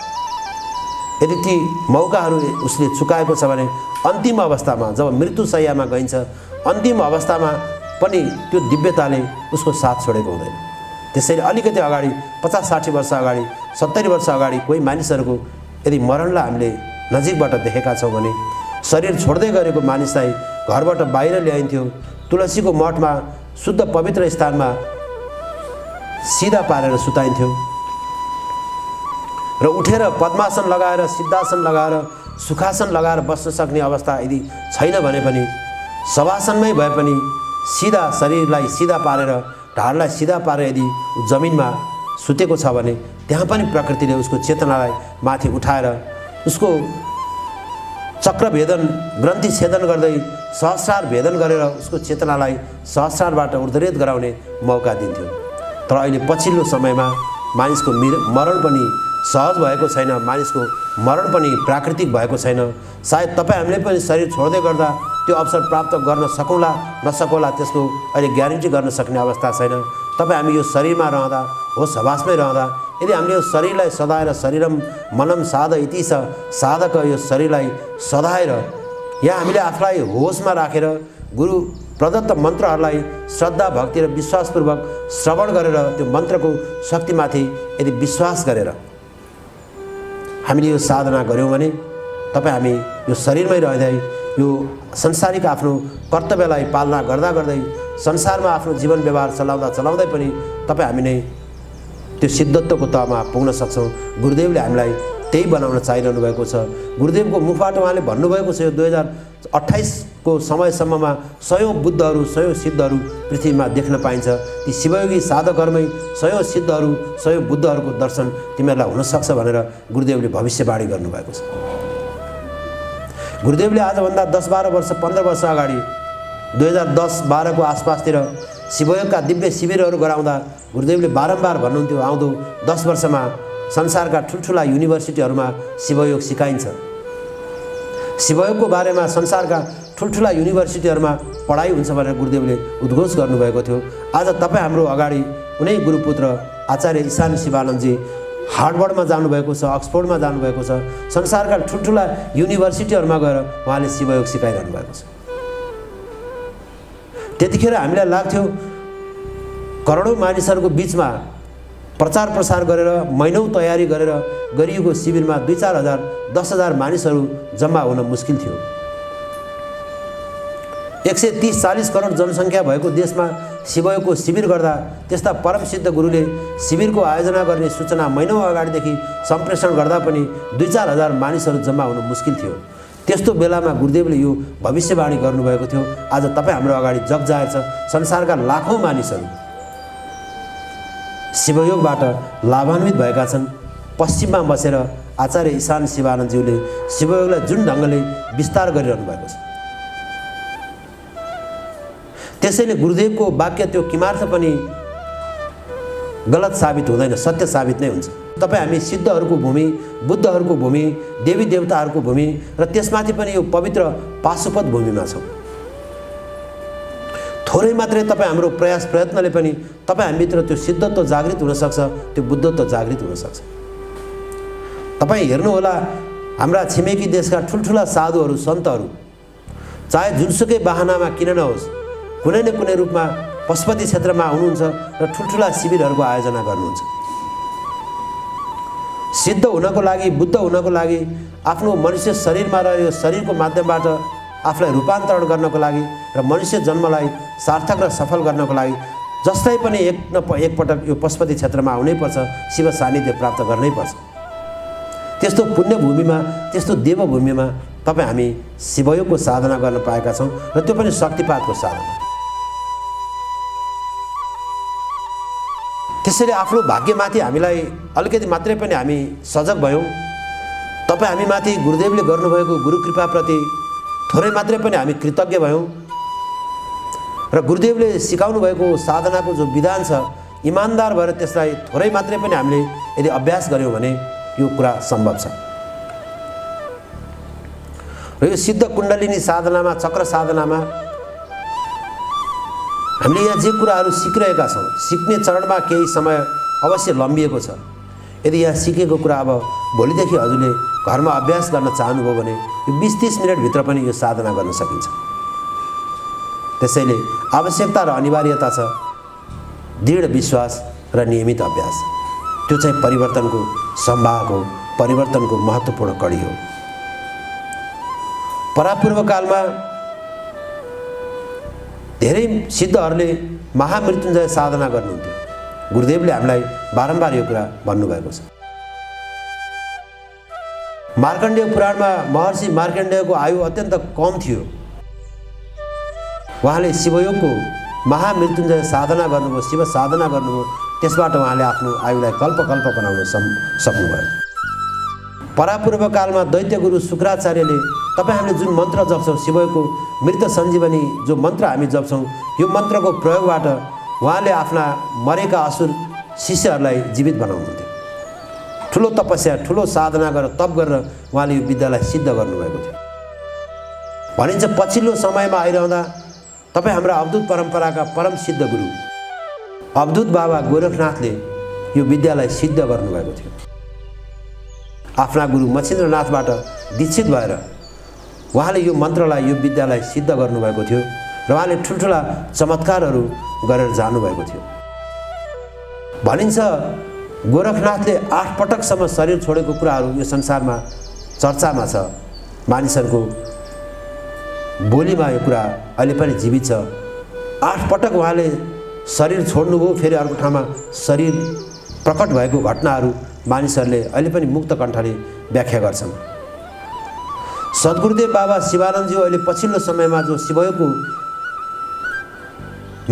यदि ती मौकाहरू उसले चुकाएको छ भने अन्तिम अवस्थामा जब मृत्युशय्यामा गइन्छ, अन्तिम अवस्थामा पनि त्यो दिव्यताले उसको साथ छोडेको हुँदैन। त्यसैले अलिकति अगाडि 50-60 वर्ष अगाडि, 70 वर्ष अगाडि कोही मानिसहरूको यदि मरणलाई हामीले नजिकबाट देखेका छौँ भने शरीर छोड्दै गरेको मानिसलाई घरबाट बाहिर ल्याइन्थ्यो, तुलसीको मठमा शुद्ध पवित्र स्थानमा सिधा पारेर सुताइन्थ्यो र उठेर पद्मासन लगाएर, सिद्धासन लगाएर, सुखासन लगाएर बस्न सक्ने अवस्था यदि छैन भने पनि शवासनमै भए पनि सिधा शरीरलाई सिधा पारेर, ढाडलाई सिधा पारेर यदि जमिनमा सुतेको छ भने त्यहाँ पनि प्रकृतिले उसको चेतनालाई माथि उठाएर उसको चक्र भेदन, ग्रन्थि छेदन गर्दै सहस्रार भेदन गरेर उसको चेतनालाई सहस्रारबाट उर्धरेत गराउने मौका दिन्थ्यो। तर अहिले पछिल्लो समयमा मानिसको मरण पनि सहज भएको छैन, मानिसको मरण पनि प्राकृतिक भएको छैन। सायद तपाईँ हामीले पनि शरीर छोड्दै गर्दा त्यो अवसर प्राप्त गर्न सकौँला नसकौँला त्यसको अहिले ग्यारेन्टी गर्न सक्ने अवस्था छैन। तपाईँ हामी यो शरीरमा रहँदा, होस हवासमै रहँदा यदि हामीले यो शरीरलाई सदाएर शरीरम मनम साध इति छ, साधक यो शरीरलाई सदाएर यहाँ हामीले आफूलाई होसमा राखेर गुरु प्रदत्त मन्त्रहरूलाई श्रद्धा भक्ति र विश्वासपूर्वक श्रवण गरेर त्यो मन्त्रको शक्तिमाथि यदि विश्वास गरेर हामीले यो साधना गऱ्यौँ भने तपाईँ हामी यो शरीरमै रहँदै यो संसारिक आफ्नो कर्तव्यलाई पालना गर्दा गर्दै संसारमा आफ्नो जीवन व्यवहार चलाउँदै पनि तपाईँ हामी नै त्यो सिद्धत्वको तहमा पुग्न सक्छौँ। गुरुदेवले हामीलाई त्यही बनाउन चाहिरहनु भएको छ। गुरुदेवको मुखबाट उहाँले भन्नुभएको छ यो 2028 को समयसम्ममा 100 बुद्धहरू 100 सिद्धहरू पृथ्वीमा देख्न पाइन्छ। ती शिवयोगी साधकहरूमै 100 सिद्धहरू 100 बुद्धहरूको दर्शन तिमीहरूलाई हुनसक्छ भनेर गुरुदेवले भविष्यवाणी गर्नुभएको छ। गुरुदेवले आजभन्दा 10-12 वर्ष 15 वर्ष अगाडि 2010-12 को आसपासतिर शिवयोगका दिव्य शिविरहरू गराउँदा गुरुदेवले बारम्बार भन्नुहुन्थ्यो आउँदो 10 वर्षमा संसारका ठुल्ठुला युनिभर्सिटीहरूमा शिवयोग सिकाइन्छ। शिवयोगको बारेमा संसारका ठुल्ठुला युनिभर्सिटीहरूमा पढाइ हुन्छ भनेर गुरुदेवले उद्घोष गर्नुभएको थियो। आज तपाईँ हाम्रो अगाडि उनै गुरुपुत्र आचार्य ईशान शिवानन्दजी हार्वर्डमा जानुभएको छ, अक्सफोर्डमा जानुभएको छ, संसारका ठुल्ठुला युनिभर्सिटीहरूमा गएर उहाँले शिवयोग सिकाइरहनु भएको छ। त्यतिखेर हामीलाई लाग्थ्यो करोडौँ मानिसहरूको बिचमा प्रचार प्रसार गरेर महिनौँ तयारी गरेर गरिएको शिविरमा 2-4 हजार 10 हजार मानिसहरू जम्मा हुन मुस्किल थियो। 130-40 करोड जनसङ्ख्या भएको देशमा शिवयोगको शिविर गर्दा त्यस्ता परम सिद्ध गुरुले शिविरको आयोजना गर्ने सूचना महिनौँ अगाडिदेखि सम्प्रेषण गर्दा पनि 2-4 हजार मानिसहरू जम्मा हुन मुस्किल थियो। त्यस्तो बेलामा गुरुदेवले यो भविष्यवाणी गर्नुभएको थियो। आज तपाईँ हाम्रो अगाडि जग जाहेर छ। संसारका लाखौँ मानिसहरू शिवयोगबाट लाभान्वित भएका छन्। पश्चिममा बसेर आचार्य ईशान शिवानन्दज्यूले शिवयोगलाई जुन ढङ्गले विस्तार गरिरहनु भएको छ, त्यसैले गुरुदेवको वाक्य त्यो किमार्थ पनि गलत साबित हुँदैन, सत्य साबित नै हुन्छ। तपाईँ हामी सिद्धहरूको भूमि, बुद्धहरूको भूमि, देवी देवताहरूको भूमि र त्यसमाथि पनि यो पवित्र पाशुपत भूमिमा छौँ। थोरै मात्रै तपाईँ हाम्रो प्रयास प्रयत्नले पनि तपाईँ हामीभित्र त्यो सिद्धत्व जागृत हुनसक्छ, त्यो बुद्धत्व जागृत हुनसक्छ। तपाईँ हेर्नुहोला हाम्रा छिमेकी देशका ठुल्ठुला साधुहरू सन्तहरू चाहे जुनसुकै बाहनामा किन नहोस् कुनै न कुनै रूपमा पशुपति क्षेत्रमा हुनुहुन्छ र ठुल्ठुला शिविरहरूको आयोजना गर्नुहुन्छ। सिद्ध हुनको लागि, बुद्ध हुनको लागि, आफ्नो मनुष्य शरीरमा रहेर यो शरीरको माध्यमबाट आफूलाई रूपान्तरण गर्नको लागि र मनुष्य जन्मलाई सार्थक र सफल गर्नको लागि जस्तै पनि एकपटक यो पशुपति क्षेत्रमा आउनैपर्छ, शिव सान्निध्य प्राप्त गर्नैपर्छ। त्यस्तो पुण्यभूमिमा, त्यस्तो देवभूमिमा तपाईँ हामी शिवयोगको साधना गर्न पाएका छौँ र त्यो पनि शक्तिपातको साधना। त्यसैले आफ्नो भाग्यमाथि हामीलाई अलिकति मात्रै पनि हामी सजग भयौँ। तपाईँ हामीमाथि गुरुदेवले गर्नुभएको गुरु कृपाप्रति थोरै मात्रै पनि हामी कृतज्ञ भयौँ र गुरुदेवले सिकाउनु भएको साधनाको जो विधान छ इमान्दार भएर त्यसलाई थोरै मात्रै पनि हामीले यदि अभ्यास गऱ्यौँ भने यो कुरा सम्भव छ। र यो सिद्ध कुण्डलिनी साधनामा, चक्र साधनामा हामीले यहाँ जे कुराहरू सिकिरहेका छौँ, सिक्ने चरणमा केही समय अवश्य लम्बिएको छ। यदि यहाँ सिकेको कुरा अब भोलिदेखि हजुरले घरमा अभ्यास गर्न चाहनुभयो भने यो 20-30 मिनटभित्र पनि यो साधना गर्न सकिन्छ। त्यसैले आवश्यकता र अनिवार्यता छ दृढ विश्वास र नियमित अभ्यास। त्यो चाहिँ परिवर्तनको सम्भाग हो, परिवर्तनको महत्त्वपूर्ण कडी हो। परापूर्व कालमा धेरै सिद्धहरूले महामृत्युञ्जय साधना गर्नुहुन्थ्यो। गुरुदेवले हामीलाई बारम्बार यो कुरा भन्नुभएको छ। मार्कण्डेय पुराणमा महर्षि मार्कण्डेयको आयु अत्यन्त कम थियो। उहाँले शिवयोगको महामृत्युञ्जय साधना गर्नुभयो, शिव साधना गर्नुभयो, त्यसबाट उहाँले आफ्नो आयुलाई कल्प बनाउन सक्नुभयो। परापूर्व कालमा दैत्य गुरु शुक्राचार्यले तपाईँ हामीले जुन मन्त्र जप्छौँ, शिवयोगको मृत सञ्जीवनी जो मन्त्र हामी जप्छौँ, यो मन्त्रको प्रयोगबाट उहाँले आफ्ना मरेका असुर शिष्यहरूलाई जीवित बनाउनुहुन्थ्यो। ठुलो तपस्या, ठुलो साधना गरेर, तप गरेर उहाँले यो विद्यालाई सिद्ध गर्नुभएको थियो। भनिन्छ पछिल्लो समयमा आइरहँदा तपाईँ हाम्रा अवधूत परम्पराका परम सिद्ध गुरु अवधूत बाबा गोरखनाथले यो विद्यालाई सिद्ध गर्नुभएको थियो। आफ्ना गुरु मच्छिन्द्रनाथबाट दीक्षित भएर उहाँले यो मन्त्रलाई, यो विद्यालाई सिद्ध गर्नुभएको थियो र उहाँले ठुल्ठुला चमत्कारहरू गरेर जानुभएको थियो। भनिन्छ गोरखनाथले 8 पटकसम्म शरीर छोडेको कुराहरू यो संसारमा चर्चामा छ। मानिसहरूको बोलीमा यो कुरा अहिले पनि जीवित छ। 8 पटक उहाँले शरीर छोड्नुभयो, फेरि अर्को ठाउँमा शरीर प्रकट भएको घटनाहरू मानिसहरूले अहिले पनि मुक्त कण्ठले व्याख्या गर्छन्। सद्गुरुदेव बाबा शिवानन्दजी अहिले पछिल्लो समयमा जो शिवयोगको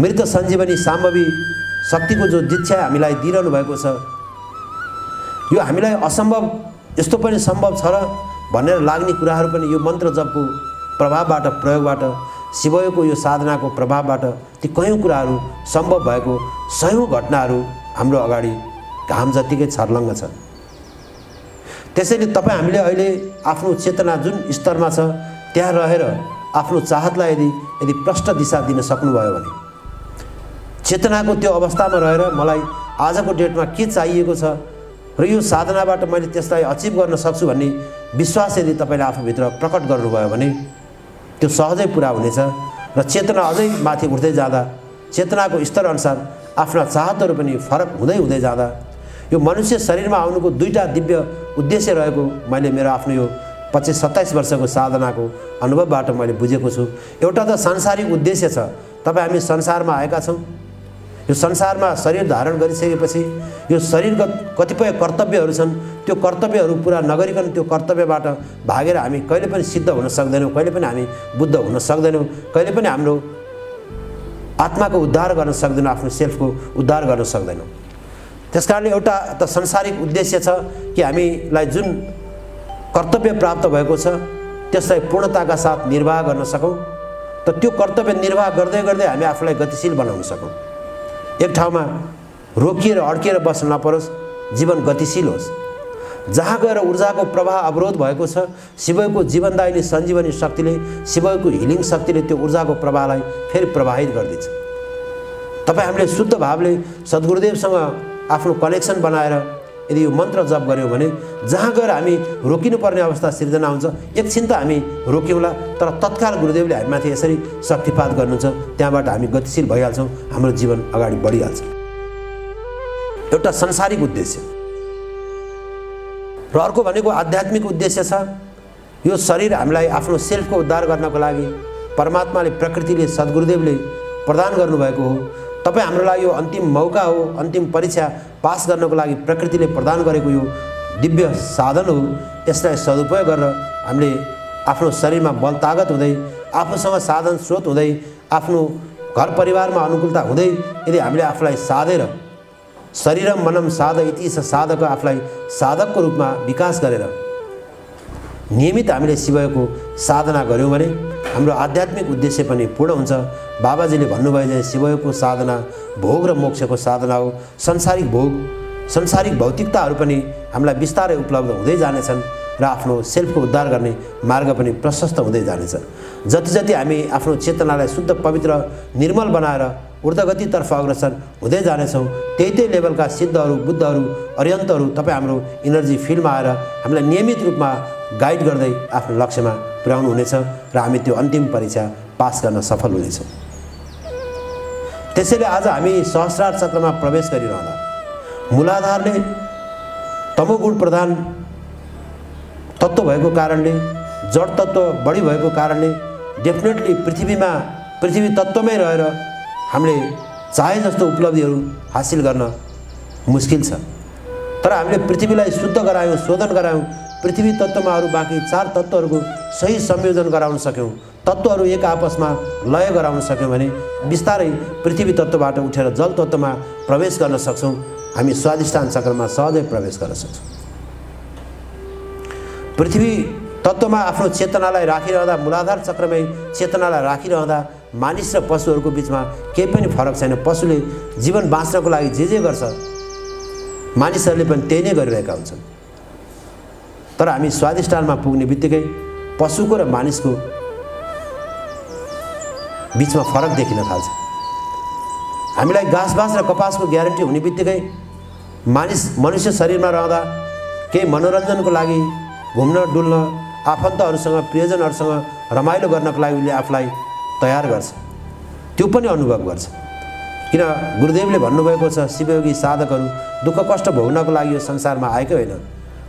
मृत सञ्जीवनी साम्भवी शक्तिको जो दीक्षा हामीलाई दिइरहनु भएको छ, यो हामीलाई असम्भव यस्तो पनि सम्भव छ र भनेर लाग्ने कुराहरू पनि यो मन्त्र जपको प्रभावबाट, प्रयोगबाट, शिवयोगको यो साधनाको प्रभावबाट ती कयौँ कुराहरू सम्भव भएको सयौँ घटनाहरू हाम्रो अगाडि घाम जतिकै छर्लङ्ग छ। त्यसैले तपाईँ हामीले अहिले आफ्नो चेतना जुन स्तरमा छ त्यहाँ रहेर आफ्नो चाहतलाई यदि प्रष्ट दिशा दिन सक्नुभयो भने, चेतनाको त्यो अवस्थामा रहेर मलाई आजको डेटमा के चाहिएको छ र यो साधनाबाट मैले त्यसलाई अचिभ गर्न सक्छु भन्ने विश्वास यदि तपाईँले आफूभित्र प्रकट गर्नुभयो भने त्यो सहजै पुरा हुनेछ र चेतना अझै माथि उठ्दै जाँदा, चेतनाको स्तरअनुसार आफ्ना चाहतहरू पनि फरक हुँदै जाँदा यो मनुष्य शरीरमा आउनुको 2टा दिव्य उद्देश्य रहेको मैले मेरो आफ्नो यो 25-27 वर्षको साधनाको अनुभवबाट मैले बुझेको छु। एउटा त सांसारिक उद्देश्य छ, तपाईँ हामी संसारमा आएका छौँ। यो संसारमा शरीर धारण गरिसकेपछि यो शरीरगत कतिपय कर्तव्यहरू छन्, त्यो कर्तव्यहरू पुरा नगरिकन त्यो कर्तव्यबाट भागेर हामी कहिले पनि सिद्ध हुन सक्दैनौँ, कहिले पनि हामी बुद्ध हुन सक्दैनौँ, कहिले पनि हाम्रो आत्माको उद्धार गर्न सक्दैनौँ, आफ्नो सेल्फको उद्धार गर्न सक्दैनौँ। त्यसकारणले एउटा त सांसारिक उद्देश्य छ कि हामीलाई जुन कर्तव्य प्राप्त भएको छ त्यसलाई पूर्णताका साथ निर्वाह गर्न सकौँ, त त्यो कर्तव्य निर्वाह गर्दै गर्दै हामी आफूलाई गतिशील बनाउन सकौँ। एक ठाउँमा रोकिएर अड्किएर बस्न नपरोस्, जीवन गतिशील होस्। जहाँ गएर ऊर्जाको प्रवाह अवरोध भएको छ, शिवको जीवनदायिनी सञ्जीवनी शक्तिले, शिवको हिलिङ शक्तिले त्यो ऊर्जाको प्रवाहलाई फेरि प्रवाहित गरिदिन्छ। तपाईँ हामीले शुद्ध भावले सद्गुरुदेवसँग आफ्नो कनेक्सन बनाएर यदि यो मन्त्र जप गऱ्यौँ भने जहाँ गएर हामी रोकिनुपर्ने अवस्था सिर्जना हुन्छ, एकछिन त हामी रोक्यौँला, तर तत्काल गुरुदेवले हामीमाथि यसरी शक्तिपात गर्नुहुन्छ, त्यहाँबाट हामी गतिशील भइहाल्छौँ, हाम्रो जीवन अगाडि बढिहाल्छ। एउटा सांसारिक उद्देश्य। र अर्को भनेको आध्यात्मिक उद्देश्य छ। यो शरीर हामीलाई आफ्नो सेल्फको उद्धार गर्नको लागि परमात्माले प्रकृतिले सद्गुरुदेवले प्रदान गर्नुभएको हो। तपाईँ हाम्रो लागि यो अन्तिम मौका हो, अन्तिम परीक्षा पास गर्नको लागि प्रकृतिले प्रदान गरेको यो दिव्य साधन हो। यसलाई सदुपयोग गरेर हामीले आफ्नो शरीरमा बल तागत हुँदै, आफूसँग साधन स्रोत हुँदै, आफ्नो घर परिवारमा अनुकूलता हुँदै यदि हामीले आफूलाई साधेर शरीरम मनम साध इति साधक आफूलाई साधकको रूपमा विकास गरेर नियमित हामीले शिवको साधना गऱ्यौँ भने हाम्रो आध्यात्मिक उद्देश्य पनि पूर्ण हुन्छ। बाबाजीले भन्नुभयो चाहिँ शिवको साधना भोग र मोक्षको साधना हो। संसारिक भोग, संसारिक भौतिकताहरू पनि हामीलाई बिस्तारै उपलब्ध हुँदै जानेछन् र आफ्नो सेल्फको उद्धार गर्ने मार्ग पनि प्रशस्त हुँदै जानेछ। जति जति हामी आफ्नो चेतनालाई शुद्ध पवित्र निर्मल बनाएर ऊर्ध्वगतितर्फ अग्रसर हुँदै जानेछौँ, त्यही लेभलका सिद्धहरू, बुद्धहरू, अरिहन्तहरू तपाईँ हाम्रो इनर्जी फिल्डमा आएर हामीलाई नियमित रूपमा गाइड गर्दै आफ्नो लक्ष्यमा पुर्याउनु हुनेछ र हामी त्यो अन्तिम परीक्षा पास गर्न सफल हुनेछौँ। त्यसैले आज हामी सहस्रार चक्रमा प्रवेश गरिरहँदा मूलाधारले तमोगुण प्रधान तत्त्व भएको कारणले, जड तत्त्व बढी भएको कारणले डेफिनेटली पृथ्वी तत्त्वमै रहेर हामीले चाहे जस्तो उपलब्धिहरू हासिल गर्न मुस्किल छ। तर हामीले पृथ्वीलाई शुद्ध गरायौँ, शोधन गरायौँ, पृथ्वी तत्त्वमा अरू बाँकी 4 तत्त्वहरूको सही संयोजन गराउन सक्यौँ, तत्त्वहरू एक आपसमा लय गराउन सक्यौँ भने बिस्तारै पृथ्वी तत्त्वबाट उठेर जल तत्त्वमा प्रवेश गर्न सक्छौँ। हामी स्वादिष्ठान चक्रमा सहजै प्रवेश गर्न सक्छौँ। पृथ्वी तत्त्वमा आफ्नो चेतनालाई राखिरहँदा, मूलाधार चक्रमै चेतनालाई राखिरहँदा मानिस र पशुहरूको बिचमा केही पनि फरक छैन। पशुले जीवन बाँच्नको लागि जे गर्छ मानिसहरूले पनि त्यही नै गरिरहेका हुन्छन्। तर हामी स्वादिष्ठानमा पुग्ने बित्तिकै पशुको र मानिसको बिचमा फरक देखिन थाल्छ। हामीलाई घाँसबास र कपासको ग्यारेन्टी हुने बित्तिकै मनुष्य शरीरमा रहँदा केही मनोरञ्जनको लागि घुम्न डुल्न, आफन्तहरूसँग प्रियजनहरूसँग रमाइलो गर्नको लागि उसले आफूलाई तयार गर्छ, त्यो पनि अनुभव गर्छ। किन गुरुदेवले भन्नुभएको छ शिवयोगी साधकहरू दुःख कष्ट भोग्नको लागि यो संसारमा आएकै होइन,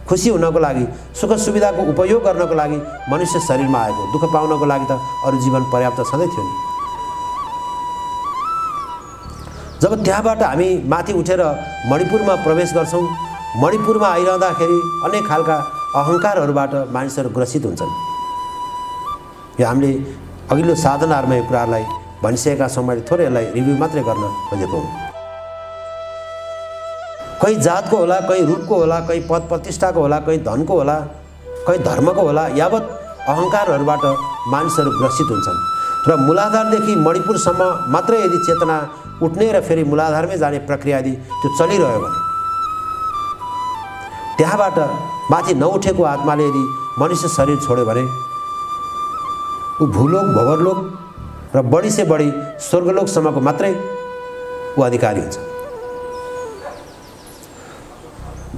खुसी हुनको लागि, सुख सुविधाको उपयोग गर्नको लागि मनुष्य शरीरमा आएको, दुःख पाउनको लागि त अरू जीवन पर्याप्त छँदै थियो नि। जब त्यहाँबाट हामी माथि उठेर मणिपुरमा प्रवेश गर्छौँ, मणिपुरमा आइरहँदाखेरि अनेक खालका अहङ्कारहरूबाट मानिसहरू ग्रसित हुन्छन्। यो हामीले अघिल्लो साधनाहरूमा यो कुराहरूलाई भनिसकेका छौँ। मैले थोरै यसलाई रिभ्यू मात्रै गर्न खोजेको हुँ। कहीँ जातको होला, कहीँ रूपको होला, कहीँ पद प्रतिष्ठाको होला, कहीँ धनको होला, कहीँ धर्मको होला, यावत अहङ्कारहरूबाट मानिसहरू ग्रसित हुन्छन्। र मूलाधारदेखि मणिपुरसम्म मात्रै यदि चेतना उठ्ने र फेरि मूलाधारमै जाने प्रक्रिया यदि त्यो चलिरह्यो भने त्यहाँबाट माथि नउठेको आत्माले यदि मनुष्य शरीर छोड्यो भने ऊ भूलोक, भवरलोक र बढी से बढी स्वर्गलोकसम्मको मात्रै ऊ अधिकारी हुन्छ।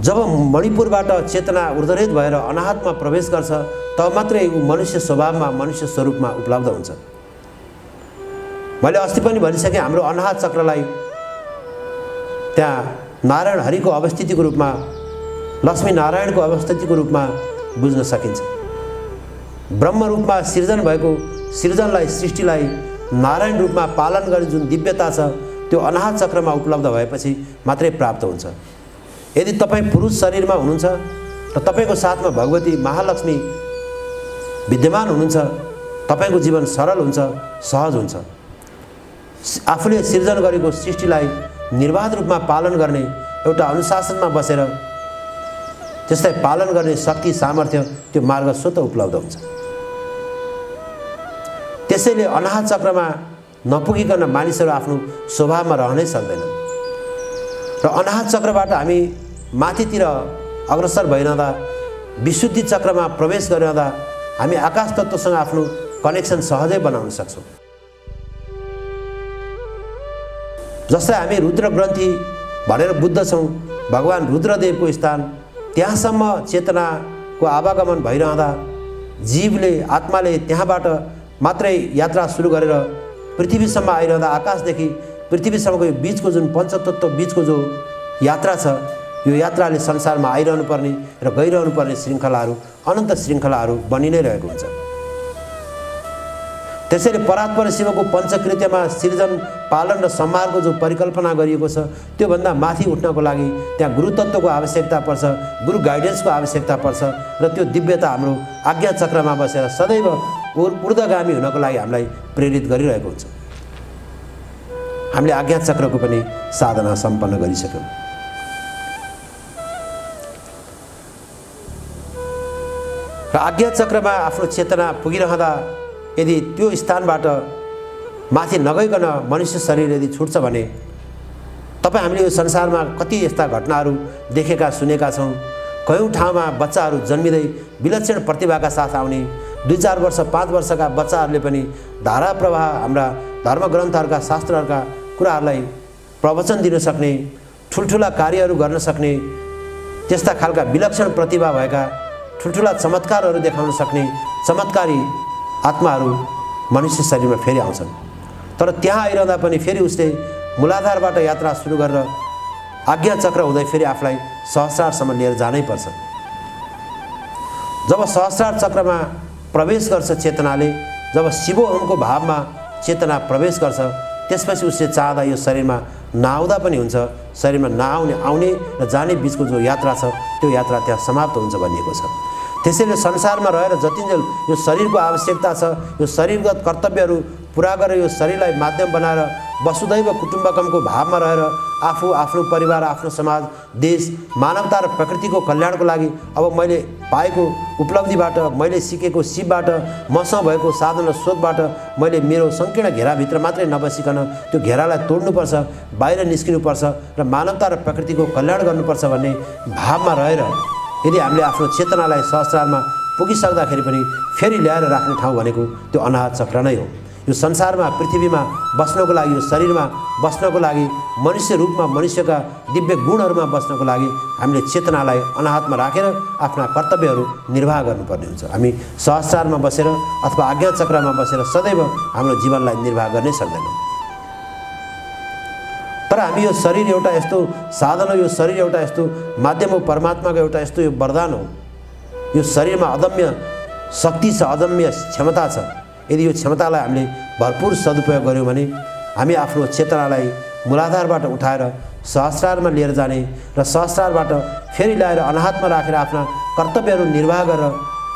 जब मणिपुरबाट चेतना ऊर्ध्वरेत भएर अनाहतमा प्रवेश गर्छ तब मात्रै ऊ मनुष्य स्वभावमा, मनुष्य स्वरूपमा उपलब्ध हुन्छ। मैले अस्ति पनि भनिसकेँ, हाम्रो अनाहत चक्रलाई त्यहाँ नारायण हरिको अवस्थितिको रूपमा, लक्ष्मी नारायणको अवस्थितिको रूपमा बुझ्न सकिन्छ। ब्रह्म रूपमा सिर्जन भएको सिर्जनलाई, सृष्टिलाई नारायण रूपमा पालन गर्ने जुन दिव्यता छ त्यो अनाहत चक्रमा उपलब्ध भएपछि मात्रै प्राप्त हुन्छ। यदि तपाईँ पुरुष शरीरमा हुनुहुन्छ र तपाईँको साथमा भगवती महालक्ष्मी विद्यमान हुनुहुन्छ, तपाईँको जीवन सरल हुन्छ, सहज हुन्छ। आफूले सिर्जन गरेको सृष्टिलाई निर्बाध रूपमा पालन गर्ने, एउटा अनुशासनमा बसेर त्यसलाई पालन गर्ने शक्ति, सामर्थ्य त्यो मार्ग स्वतः उपलब्ध हुन्छ। त्यसैले अनाहत चक्रमा नपुगिकन मानिसहरू आफ्नो स्वभावमा रहनै सक्दैनन्। र अनाहत चक्रबाट हामी माथितिर अग्रसर भइरहँदा, विशुद्धि चक्रमा प्रवेश गरिरहँदा हामी आकाश तत्त्वसँग आफ्नो कनेक्सन सहजै बनाउन सक्छौँ। जसलाई हामी रुद्र ग्रन्थि भनेर बुझ्दछौँ, भगवान् रुद्रदेवको स्थान, त्यहाँसम्म चेतनाको आवागमन भइरहँदा जीवले, आत्माले त्यहाँबाट मात्रै यात्रा सुरु गरेर पृथ्वीसम्म आइरहँदा, आकाशदेखि पृथ्वीसम्मको यो बिचको जुन पञ्चतत्त्व बिचको जो यात्रा छ यो यात्राले संसारमा आइरहनु पर्ने र गइरहनु पर्ने श्रृङ्खलाहरू अनन्त श्रृङ्खलाहरू बनि नै रहेको हुन्छ। त्यसैले परात्पर शिवको पञ्चकृत्यमा सृजन, पालन र संहारको जो परिकल्पना गरिएको छ त्योभन्दा माथि उठ्नको लागि त्यहाँ गुरुतत्त्वको आवश्यकता पर्छ, गुरु गाइडेन्सको आवश्यकता पर्छ र त्यो दिव्यता हाम्रो आज्ञा चक्रमा बसेर सदैव ऊर्ध्वगामी हुनको लागि हामीलाई प्रेरित गरिरहेको हुन्छ। हामीले आज्ञा चक्रको पनि साधना सम्पन्न गरिसक्यौँ। र आज्ञा चक्रमा आफ्नो चेतना पुगिरहँदा यदि त्यो स्थानबाट माथि नगइकन मनुष्य शरीर यदि छुट्छ भने तपाईँ हामीले यो संसारमा कति यस्ता घटनाहरू देखेका सुनेका छौँ। कयौँ ठाउँमा बच्चाहरू जन्मिँदै विलक्षण प्रतिभाका साथ आउने 2-4 वर्ष 5 वर्षका बच्चाहरूले पनि धारा प्रवाह हाम्रा धर्मग्रन्थहरूका शास्त्रहरूका कुराहरूलाई प्रवचन दिन सक्ने, ठुल्ठुला कार्यहरू गर्न सक्ने, त्यस्ता खालका विलक्षण प्रतिभा भएका ठुल्ठुला चमत्कारहरू देखाउन सक्ने चमत्कारी आत्माहरू मनुष्य शरीरमा फेरि आउँछन्। तर त्यहाँ आइरहँदा पनि फेरि उसले मूलाधारबाट यात्रा सुरु गरेर आज्ञा चक्र हुँदै फेरि आफूलाई सहस्रारसम्म लिएर जानै पर्छ। जब सहस्रार चक्रमा प्रवेश गर्छ चेतनाले, जब शिवोहमको भावमा चेतना प्रवेश गर्छ, त्यसपछि उसले चाहँदा यो शरीरमा नआउँदा पनि हुन्छ। शरीरमा नआउने आउने र जाने बिचको जो यात्रा छ त्यो यात्रा त्यहाँ समाप्त हुन्छ भनिएको छ। त्यसैले संसारमा रहेर जतिन्जेल यो शरीरको आवश्यकता छ, यो शरीरगत कर्तव्यहरू पुरा गरेर यो शरीरलाई माध्यम बनाएर वसुदैव कुटुम्बकमको भावमा रहेर आफू, आफ्नो परिवार, आफ्नो समाज, देश, मानवता र प्रकृतिको कल्याणको लागि अब मैले पाएको उपलब्धिबाट, मैले सिकेको सिपबाट, मसँग भएको साधन र स्रोतबाट मैले मेरो सङ्कीर्ण घेराभित्र मात्रै नबसिकन त्यो घेरालाई तोड्नुपर्छ, बाहिर निस्किनुपर्छ र मानवता र प्रकृतिको कल्याण गर्नुपर्छ भन्ने भावमा रहेर यदि हामीले आफ्नो चेतनालाई सहस्रारमा पुगिसक्दाखेरि पनि फेरि ल्याएर राख्ने ठाउँ भनेको त्यो अनाहत चक्र नै हो। यो संसारमा, पृथ्वीमा बस्नको लागि, यो शरीरमा बस्नको लागि, मनुष्य रूपमा मनुष्यका दिव्य गुणहरूमा बस्नको लागि हामीले चेतनालाई अनाहतमा राखेर आफ्ना कर्तव्यहरू निर्वाह गर्नुपर्ने हुन्छ। हामी सहस्रारमा बसेर अथवा आज्ञा चक्रमा बसेर सदैव हाम्रो जीवनलाई निर्वाह गर्नै सक्दैनौँ। तर हामी यो शरीर एउटा यस्तो साधन हो, यो शरीर एउटा यस्तो माध्यम हो, परमात्माको एउटा यस्तो यो वरदान हो। यो शरीरमा अदम्य शक्ति छ, अदम्य क्षमता छ। यदि यो क्षमतालाई हामीले भरपूर सदुपयोग गऱ्यौँ भने हामी आफ्नो चेतनालाई मूलाधारबाट उठाएर सहस्रारमा लिएर जाने र सहस्रारबाट फेरि ल्याएर अनाहतमा राखेर आफ्ना कर्तव्यहरू निर्वाह गरेर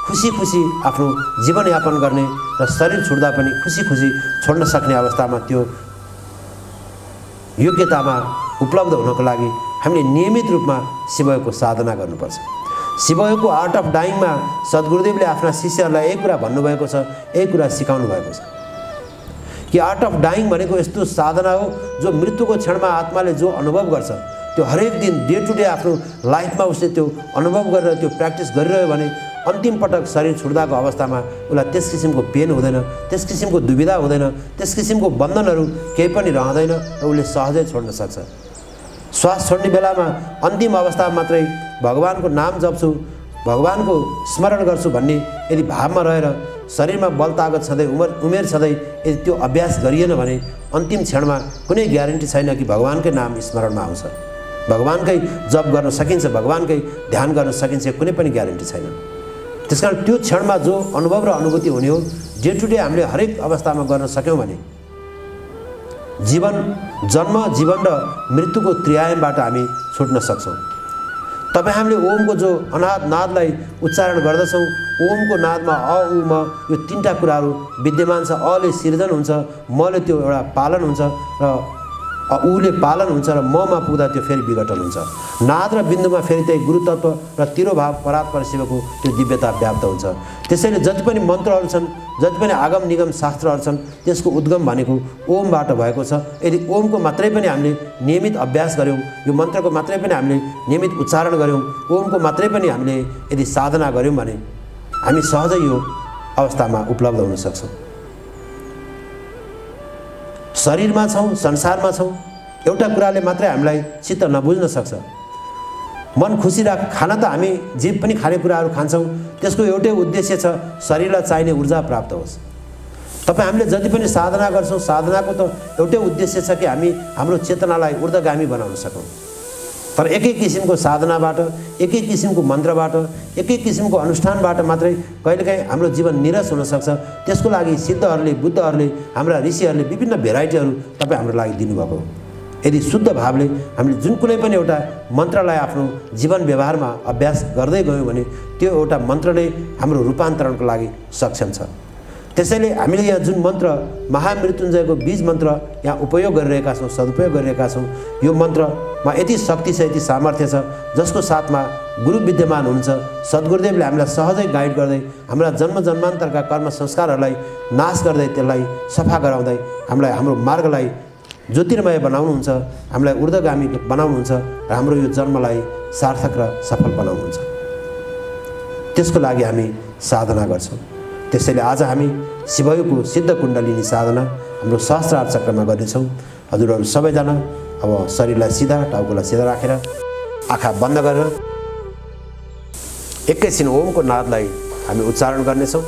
खुसी खुसी आफ्नो जीवनयापन गर्ने र शरीर छुट्दा पनि खुसी खुसी छोड्न सक्ने अवस्थामा त्यो योग्यतामा उपलब्ध हुनको लागि हामीले नियमित रूपमा शिवयोगको साधना गर्नुपर्छ। शिवयोगको आर्ट अफ डाइङमा सद्गुरुदेवले आफ्ना शिष्यहरूलाई यही कुरा भन्नुभएको छ, यही कुरा सिकाउनु भएको छ कि आर्ट अफ डाइङ भनेको यस्तो साधना हो जो मृत्युको क्षणमा आत्माले जो अनुभव गर्छ त्यो हरेक दिन डे टु डे आफ्नो लाइफमा उसले त्यो अनुभव गरेर त्यो प्र्याक्टिस गरिरह्यो भने अन्तिम पटक शरीर छुट्दाको अवस्थामा उसलाई त्यस किसिमको पेन हुँदैन, त्यस किसिमको दुविधा हुँदैन, त्यस किसिमको बन्धनहरू केही पनि रहँदैन र उसले सहजै छोड्न सक्छ। श्वास छोड्ने बेलामा अन्तिम अवस्थामा मात्रै भगवानको नाम जप्छु, भगवानको स्मरण गर्छु भन्ने यदि भावमा रहेर शरीरमा बल तागत छँदै उमेर छँदै यदि त्यो अभ्यास गरिएन भने अन्तिम क्षणमा कुनै ग्यारेन्टी छैन कि भगवानकै नाम स्मरणमा आउँछ, भगवानकै जप गर्न सकिन्छ, भगवानकै ध्यान गर्न सकिन्छ, कुनै पनि ग्यारेन्टी छैन। त्यसकारण त्यो क्षणमा जो अनुभव र अनुभूति हुने हो डे टु डे हामीले हरेक अवस्थामा गर्न सक्यौँ भने जन्म, जीवन र मृत्युको त्रिआयामबाट हामी छुट्न सक्छौँ। तपाईँ हामीले ओमको जो अनाहत नादलाई उच्चारण गर्दछौँ, ओमको नादमा अ उ म यो तीनटा कुराहरू विद्यमान छ। अले सिर्जन हुन्छ, मले त्यो एउटा पालन हुन्छ र उले पालन हुन्छ र ममा पुग्दा त्यो फेरि विघटन हुन्छ। नाद र बिन्दुमा फेरि त्यही गुरुतत्व र तिरोभाव परात्पर शिवको त्यो दिव्यता व्याप्त हुन्छ। त्यसैले जति पनि मन्त्रहरू छन्, जति पनि आगम निगम शास्त्रहरू छन् त्यसको उद्गम भनेको ओमबाट भएको छ। यदि ओमको मात्रै पनि हामीले नियमित अभ्यास गऱ्यौँ, यो मन्त्रको मात्रै पनि हामीले नियमित उच्चारण गऱ्यौँ, ओमको मात्रै पनि हामीले यदि साधना गऱ्यौँ भने हामी सहजै यो अवस्थामा उपलब्ध हुन सक्छौँ। शरीरमा छौँ, संसारमा छौँ, एउटा कुराले मात्रै हामीलाई चित्त नबुझ्न सक्छ। मन खुसी राख, खाना त हामी जे पनि खानेकुराहरू खान्छौँ त्यसको एउटै उद्देश्य छ शरीरलाई चाहिने ऊर्जा प्राप्त होस्। तपाईँ हामीले जति पनि साधना गर्छौँ साधनाको त एउटै उद्देश्य छ कि हामी हाम्रो चेतनालाई ऊर्ध्वगामी बनाउन सकौँ। तर एकै किसिमको साधनाबाट, एकै किसिमको मन्त्रबाट, एकै किसिमको अनुष्ठानबाट मात्रै कहिलेकाहीँ हाम्रो जीवन निरस हुन सक्छ। त्यसको लागि सिद्धहरूले, बुद्धहरूले, हाम्रा ऋषिहरूले विभिन्न भेराइटीहरू तपाईँ हाम्रो लागि दिनुभएको हो। यदि शुद्ध भावले हामीले जुन कुनै पनि एउटा मन्त्रलाई आफ्नो जीवन व्यवहारमा अभ्यास गर्दै गयौँ भने त्यो एउटा मन्त्र नै हाम्रो रूपान्तरणको लागि सक्षम छ। त्यसैले हामीले यहाँ जुन मन्त्र महामृत्युञ्जयको बीज मन्त्र यहाँ उपयोग गरिरहेका छौँ, सदुपयोग गरिरहेका छौँ, यो मन्त्रमा यति शक्ति छ, यति सामर्थ्य छ, जसको साथमा गुरु विद्यमान हुनुहुन्छ। सद्गुरुदेवले हामीलाई सहजै गाइड गर्दै हाम्रा जन्म जन्मान्तरका कर्म संस्कारहरूलाई नाश गर्दै त्यसलाई सफा गराउँदै हामीलाई हाम्रो मार्गलाई ज्योतिर्मय बनाउनुहुन्छ, हामीलाई ऊर्ध्वगामी बनाउनुहुन्छ र हाम्रो यो जन्मलाई सार्थक र सफल बनाउनुहुन्छ। त्यसको लागि हामी साधना गर्छौँ। त्यसैले आज हामी शिवयोगको सिद्ध कुण्डलिनी साधना हाम्रो सहस्रार चक्रमा गर्नेछौँ। हजुरहरू सबैजना अब शरीरलाई सिधा, टाउकोलाई सिधा राखेर आँखा बन्द गरेर एकैछिन ओमको नादलाई हामी उच्चारण गर्नेछौँ।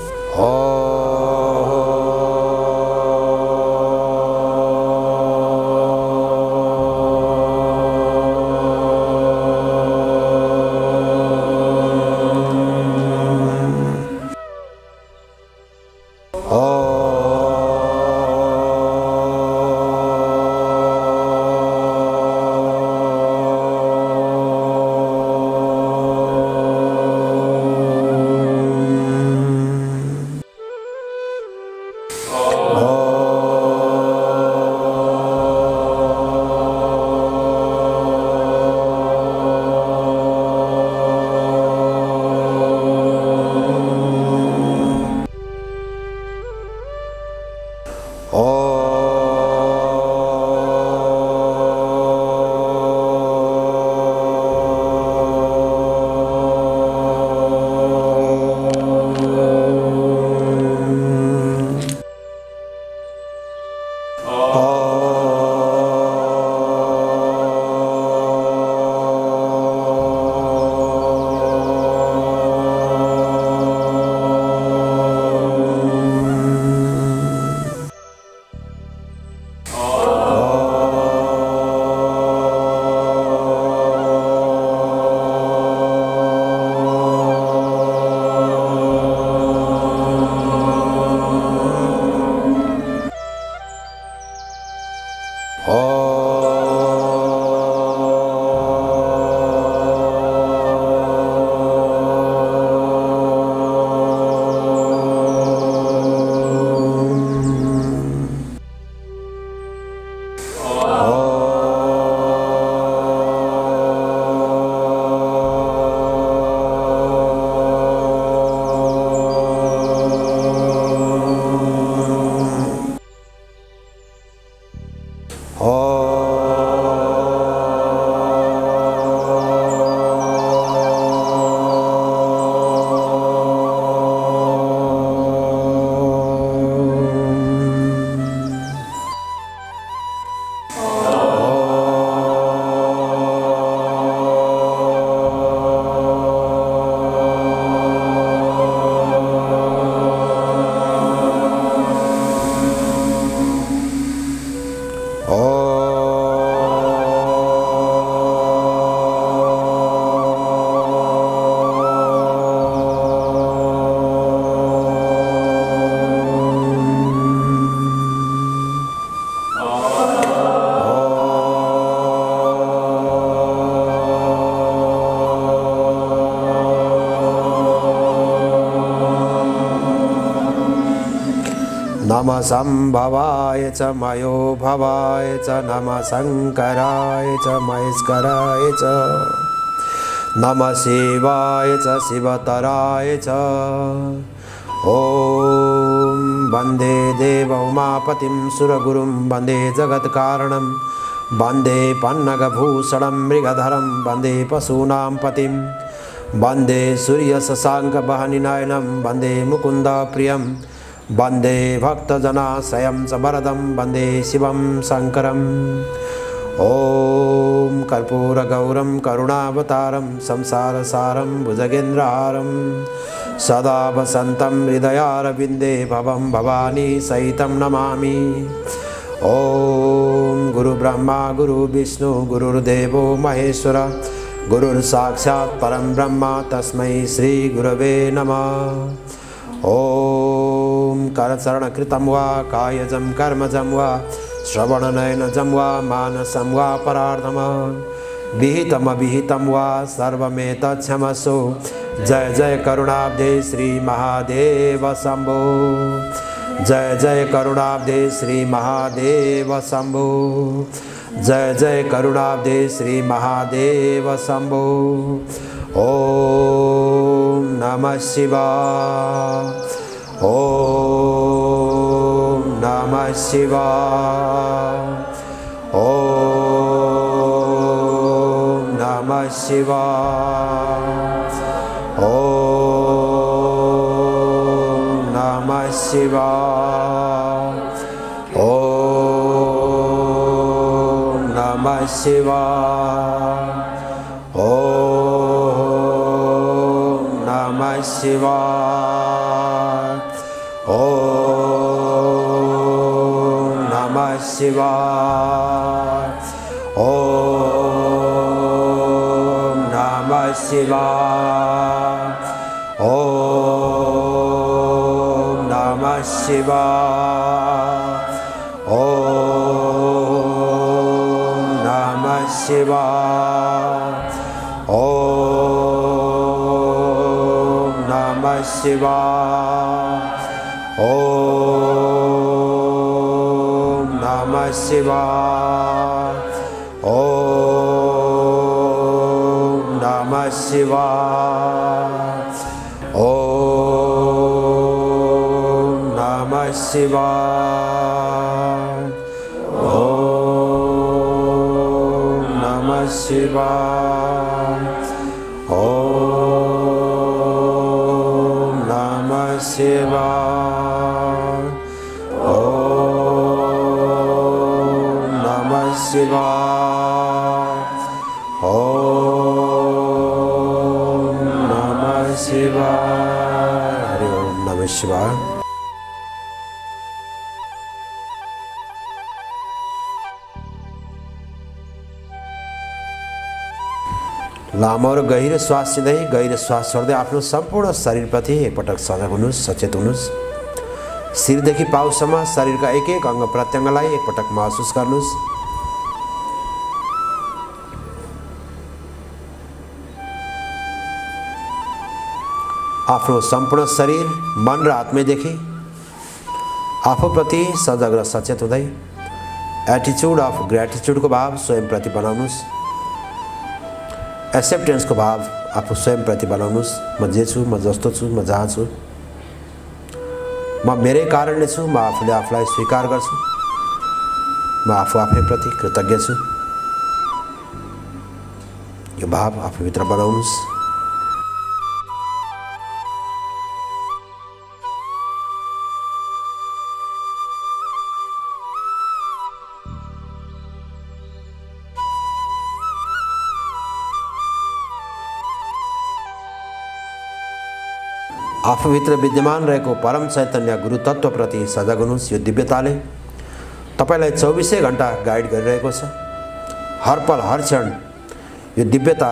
नमः संभवाय च मयो भवाय च नमः शंकराय च महेश्वराय च नमः शिवाय च शिवतराय च। ओम वंदे देव उमापतिं सुरगुरुं वंदे जगत्कारणं वंदे पन्नगभूषणं मृगधरं वंदे पशूनां पतिं वंदे सूर्यशशाङ्कवहनिनयनं वंदे मुकुन्द प्रियं वंदे भक्तजनाश्रयं च वरदं वंदे शिवं शंकरम्। ओम कर्पूरगौरं करुणावतारं संसारसारं भुजगेन्द्रहारं सदा वसन्तं हृदयारविन्दे भवं भवानी सहितं नमामि। ओम गुरु ब्रह्मा गुरु विष्णु गुरुर्देवो महेश्वर गुरुर् साक्षात् परम ब्रह्म तस्मै श्री गुरवे नमः। ओम करचरण कृतं वा कायजं कर्मजं वा श्रवणनयनजं वा मानसं वा परार्धम विहितम विहितं वा सर्वमेतत्क्षमस्व। जय जय करुणाब्धे श्री महादेव शंभो। जय जय करुणाब्धे श्री महादेव शंभो। जय जय करुणाब्धे श्री महादेव शंभो। ओम नमः शिवाय। ओम नमः शिवाय। ओम नमः शिवाय। ओम नमः शिवाय। ओम नमः शिवाय। ओम नमः शिवाय। ओम नमः शिवाय। ओम नमः शिवाय। ओम नमः शिवाय। ओम नमः शिवाय। ओम नमः शिवाय। ओम नमः शिवाय। ओम नमः शिवाय। ओम नमः शिवाय। ओम नमः शिवाय। ओम नमः शिवाय। ओम नमः शिवाय। ओम नमः शिवाय। हरि ओम नमः शिवाय। लामो र गहिरो श्वास लिँदै गहिरो श्वास छोड्दै आफ्नो सम्पूर्ण शरीरप्रति एकपटक सजग हुनुहोस्, सचेत हुनुहोस्। शिरदेखि पाउसम्म शरीरका एक एक अङ्ग प्रत्यङ्गलाई एकपटक महसुस गर्नुहोस्। आफ्नो सम्पूर्ण शरीर मन र आत्मैदेखि आफूप्रति सजग र सचेत हुँदै एटिट्युड अफ ग्रेटिट्युडको भाव स्वयंप्रति बनाउनुहोस्। एक्सेप्टेन्सको भाव आफू स्वयंप्रति बनाउनुहोस्। म जे छु, म जस्तो छु, म जहाँ छु, म मेरै कारणले छु, म आफूले आफूलाई स्वीकार गर्छु, म आफू आफैप्रति कृतज्ञ छु। यो भाव आफूभित्र बनाउनुहोस्। आफूभित्र विद्यमान रहेको परम चैतन्य गुरु तत्त्वप्रति सजग हुनुहोस्। यो दिव्यताले तपाईलाई 24 घण्टा गाइड गरिरहेको छ। हर पल हर क्षण यो दिव्यता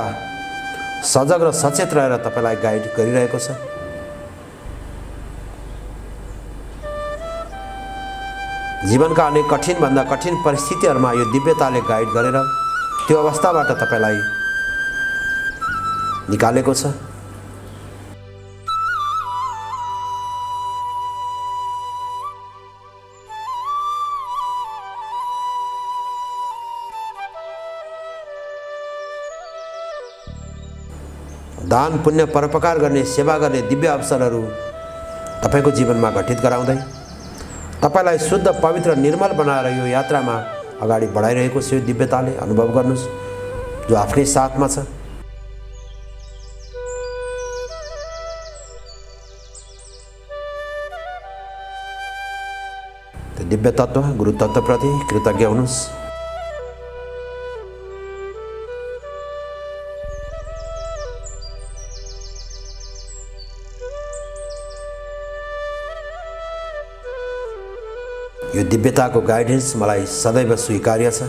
सजग र सचेत रहेर तपाईलाई गाइड गरिरहेको छ। जीवनका अनेक कठिनभन्दा कठिन परिस्थितिहरूमा यो दिव्यताले गाइड गरेर त्यो अवस्थाबाट तपाईलाई निकालेको छ। दान पुण्य परोपकार गर्ने, सेवा गर्ने दिव्य अवसरहरू तपाईको जीवनमा घटित गराउँदै तपाईलाई शुद्ध पवित्र निर्मल बनाएर यो यात्रामा अगाडि बढाइरहेको छ। यो दिव्यताले अनुभव गर्नुहोस् जो आफ्नै साथमा छ। त्यो दिव्य तत्त्व गुरु तत्त्वप्रति कृतज्ञ हुनुहोस्। यो दिव्यताको गाइडेन्स मलाई सदैव स्वीकार्य छ।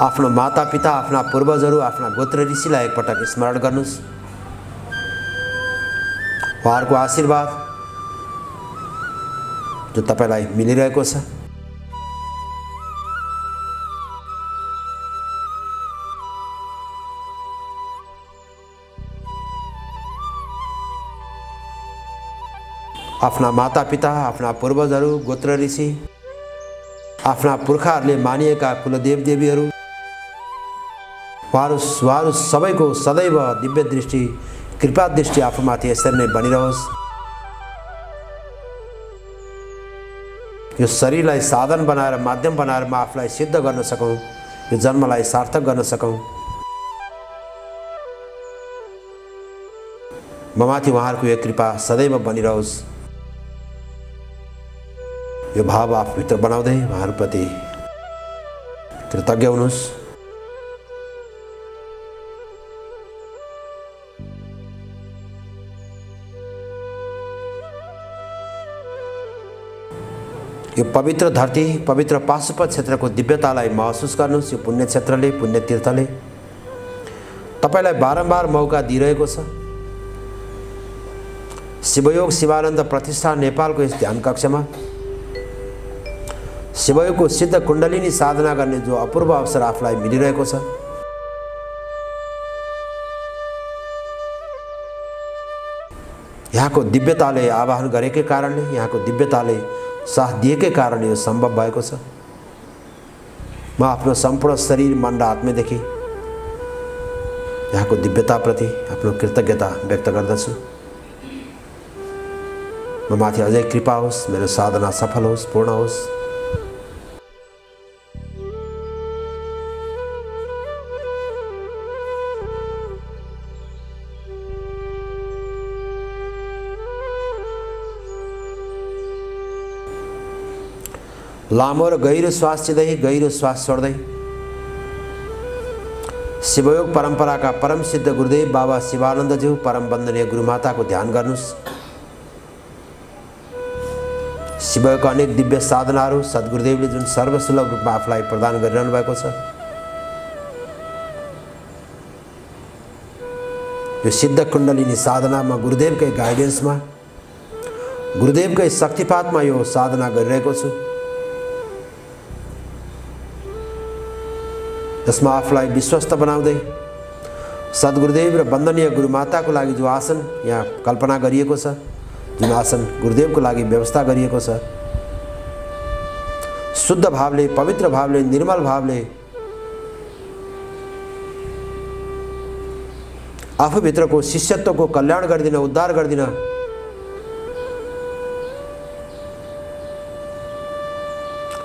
आफ्नो मातापिता, आफ्ना पूर्वजहरू, आफ्ना गोत्र ऋषिलाई एकपटक स्मरण गर्नुहोस्। उहाँहरूको आशीर्वाद जो तपाईलाई मिलिरहेको छ। आफ्ना मातापिता, आफ्ना पूर्वजहरू, गोत्र ऋषि, आफ्ना पुर्खाहरूले मानिएका कुलदेव देवीहरू, उहाँहरू सबैको सदैव दिव्य दृष्टि, कृपा दृष्टि आफूमाथि यसरी नै बनिरहोस्। यो शरीरलाई साधन बनाएर, माध्यम बनाएर म आफूलाई सिद्ध गर्न सकौँ, यो जन्मलाई सार्थक गर्न सकौँ। ममाथि उहाँहरूको यो कृपा सदैव बनिरहोस्। यो भाव आफूभित्र बनाउँदै उहाँहरूप्रति कृतज्ञ हुनुहोस्। यो पवित्र धरती, पवित्र पाशुपत क्षेत्रको दिव्यतालाई महसुस गर्नुहोस्। यो पुण्य क्षेत्रले, पुण्य तीर्थले तपाईलाई बारम्बार मौका दिइरहेको छ। शिवयोग शिवानन्द प्रतिष्ठान नेपालको यस ध्यान कक्षमा शिवयोगको सिद्ध कुण्डलिनी साधना गर्ने जो अपूर्व अवसर आफूलाई मिलिरहेको छ, यहाँको दिव्यताले आवाहन गरेकै कारणले, यहाँको दिव्यताले साथ दिएकै कारण यो सम्भव भएको छ। म आफ्नो सम्पूर्ण शरीर, मन र आत्मादेखि यहाँको दिव्यताप्रति आफ्नो कृतज्ञता व्यक्त गर्दछु। म माथि अझै कृपा होस्, मेरो साधना सफल होस्, पूर्ण होस्। लामो र गहिरो श्वास लिँदै, गहिरो श्वास छोड्दै शिवयोग परम्पराका परम सिद्ध गुरुदेव बाबा शिवानन्दज्यू, परम वन्दनीय गुरुमाताको ध्यान गर्नुहोस्। शिवयोगका अनेक दिव्य साधनाहरू सद्गुरुदेवले जुन सर्वसुलभ रूपमा आफूलाई प्रदान गरिरहनु भएको छ, यो सिद्ध कुण्डलिनी साधनामा गुरुदेवकै गाइडेन्समा, गुरुदेवकै शक्तिपातमा यो साधना गरिरहेको छु। यसमा आफूलाई विश्वस्त बनाउँदै सद्गुरुदेव र वन्दनीय गुरुमाताको लागि जो आसन यहाँ कल्पना गरिएको छ, जुन आसन गुरुदेवको लागि व्यवस्था गरिएको छ, शुद्ध भावले, पवित्र भावले, निर्मल भावले आफूभित्रको शिष्यत्वको कल्याण गरिदिन, उद्धार गरिदिन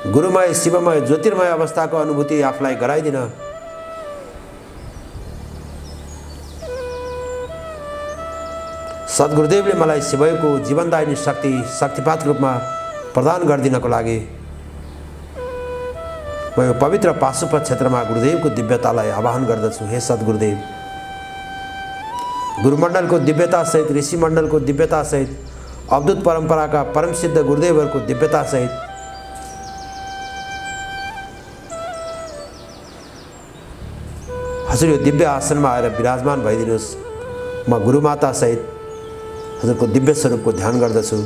गुरुमय, शिवमय, ज्योतिर्मय अवस्थाको अनुभूति आफूलाई गराइदिन सद्गुरुदेवले मलाई शिवयोगको जीवनदायिनी शक्ति, शक्तिपात रूपमा प्रदान गरिदिनको लागि म यो पवित्र पाशुपत क्षेत्रमा गुरुदेवको दिव्यतालाई आवाहन गर्दछु। हे सद्गुरुदेव, गुरुमण्डलको दिव्यतासहित, ऋषिमण्डलको दिव्यतासहित, अवधूत परम्पराका परम सिद्ध गुरुदेवहरूको दिव्यतासहित हजुर यो दिव्य आसनमा आएर विराजमान भइदिनुहोस्। म गुरुमाता सहित हजुरको दिव्य स्वरूपको ध्यान गर्दछु।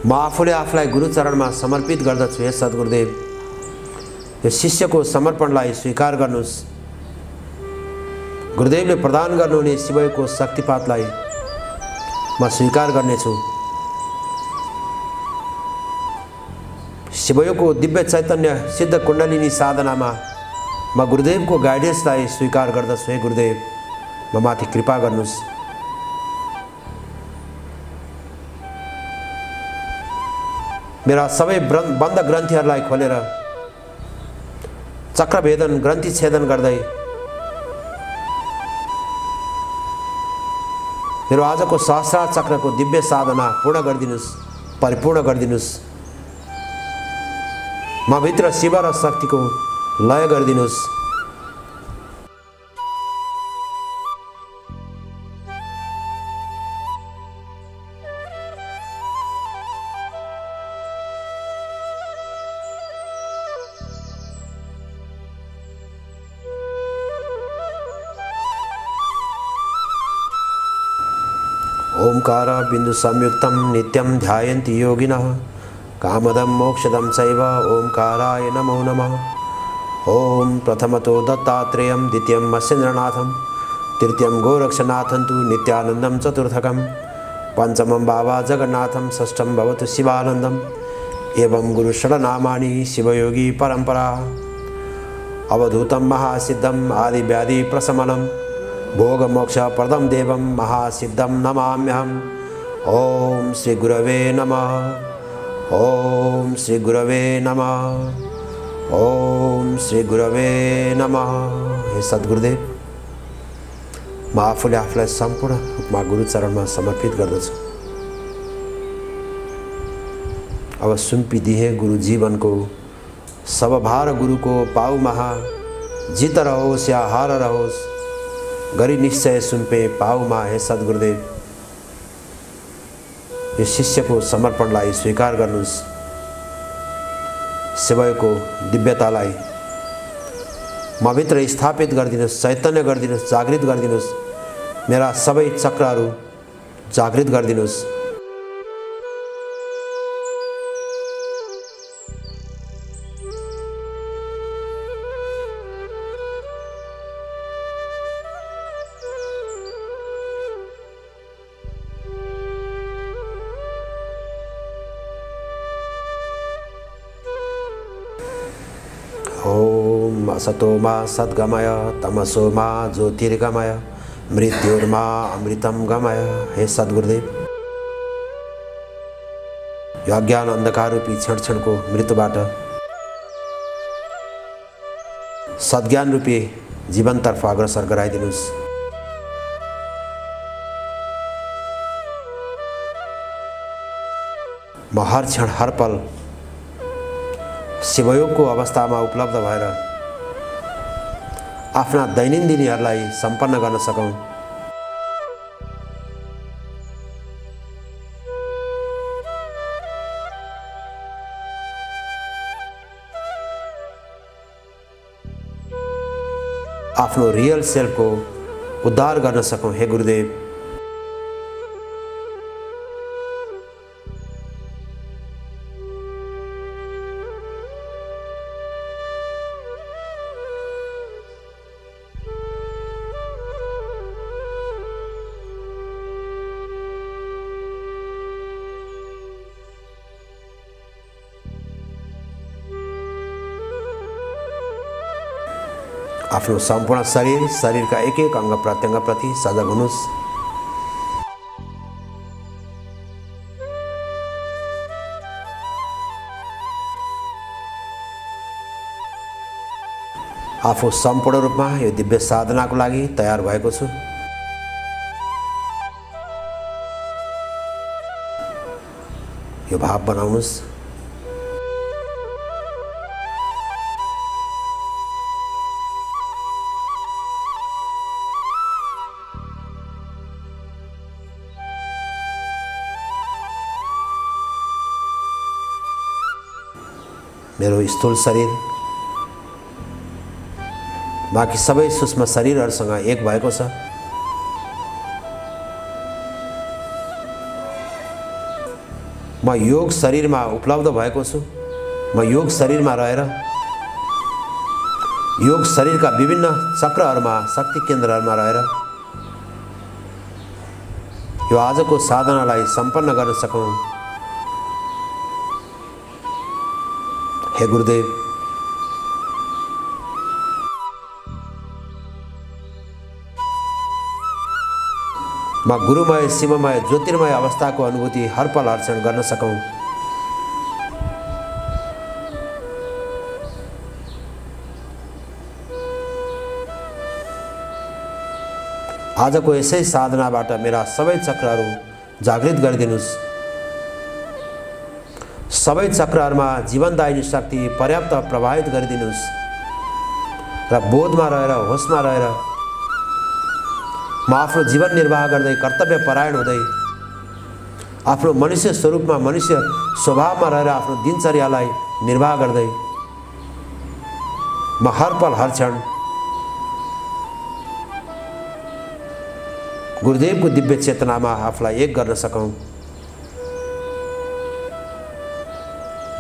म आफूले आफूलाई गुरुचरणमा समर्पित गर्दछु। हे सद्गुरुदेव, यो शिष्यको समर्पणलाई स्वीकार गर्नुहोस्। गुरुदेवले प्रदान गर्नुहुने शिवयोगको शक्तिपातलाई म स्वीकार गर्नेछु। शिवयोगको दिव्य चैतन्य सिद्ध कुण्डलिनी साधनामा म गुरुदेवको गाइडेन्सलाई स्वीकार गर्दछु। हे गुरुदेव, म माथि कृपा गर्नुहोस्। मेरा सबै बन्द ग्रन्थीहरूलाई खोलेर चक्रभेदन, ग्रन्थी छेदन गर्दै मेरो आजको सहस्रार चक्रको दिव्य साधना पूर्ण गरिदिनुस्, परिपूर्ण गरिदिनुस्। म भित्र शिव र शक्तिको लय गरिदिनुस्। ओंकार बिंदु संयुक्तं नित्यं ध्यायन्ति योगिनः कामदं मोक्षदं चैव ओंकाराय नमो नमः। ओम प्रथमतो दत्तात्रेयं द्वितीयं मत्स्येन्द्रनाथं तृतीयं गोरक्षनाथं तु नित्यानन्दं चतुर्थकं पंचमं बाबा जगन्नाथं षष्ठं भवतु शिवानन्दम्। एवं गुरुषडनामानि शिवयोगी परंपरा अवधूतं महासिद्धं आदि व्याधि प्रशमनं भोग मोक्ष प्रदम देवं महासिद्धं नमाम्यहम्। ओम श्री गुरवे नमः। ओम श्री गुरवे नमः। ओम श्री गुरवे नमः। हे सद्गुरुदेव, म आफूले आफूलाई सम्पूर्ण रूपमा गुरुचरणमा समर्पित गर्दछु। अब सुम्पिदिए गुरु जीवनको सब भार गुरुको पाउ महा जित रहोस् या हार रहोस् गरी निश्चय सुम्पे पाउमा। हे सद्गुरुदेव, यो शिष्यको समर्पणलाई स्वीकार गर्नुस्। सेवकको दिव्यतालाई म भित्र स्थापित गरिदिनुस्, चैतन्य गरिदिनुस्, जागृत गरिदिनुस्। मेरा सबै चक्रहरू जागृत गरिदिनुस्। ओम असतो मा सद्गमय तमसो मा ज्योतिर्गमय मृत्युर्मा अमृतम गमय। हे सद्गुरुदेव, यो अज्ञान अंधकार रूपी क्षण क्षणको मृत्युबाट सद्ज्ञान रूपी जीवनतर्फ अग्रसर गराइदिनुस्। म हर क्षण हर पल शिवयोगको अवस्थामा उपलब्ध भएर आफ्ना दैनन्दिनीहरूलाई सम्पन्न गर्न सकौं। आफ्नो रियल सेल्फको उद्धार गर्न सकौं। हे गुरुदेव, आफ्नो सम्पूर्ण शरीरका एक एक अंग प्रत्यंग प्रति सजग हुनुस्। आफू सम्पूर्ण रूपमा यो दिव्य साधनाको लागि तयार भएको छु। यो भाव बनाउनुस्। मेरो स्थूल शरीर बाँकी सबै सूक्ष्म शरीरहरूसँग एक भएको छ। म योग शरीरमा उपलब्ध भएको छु। म योग शरीरमा रहेर योग शरीरका विभिन्न चक्रहरूमा शक्ति केन्द्रहरूमा रहेर यो आजको साधनालाई सम्पन्न गर्न सकौं। हे गुरुदेव, म गुरुमय शिवमय ज्योतिर्मय अवस्थाको अनुभूति हर पल हर क्षण गर्न सकौं। आजको यसै साधनाबाट मेरा सबै चक्रहरू जागृत गरिदिनुस्। सबै चक्रहरूमा जीवनदायिनी शक्ति पर्याप्त प्रभावित गरिदिनुस् र बोधमा रहेर होसमा रहेर म आफ्नो जीवन निर्वाह गर्दै कर्तव्य परायण हुँदै आफ्नो मनुष्य स्वरूपमा मनुष्य स्वभावमा रहेर आफ्नो दिनचर्यालाई निर्वाह गर्दै म हर पल हर क्षण गुरुदेवको दिव्य चेतनामा आफूलाई एक गर्न सकौँ।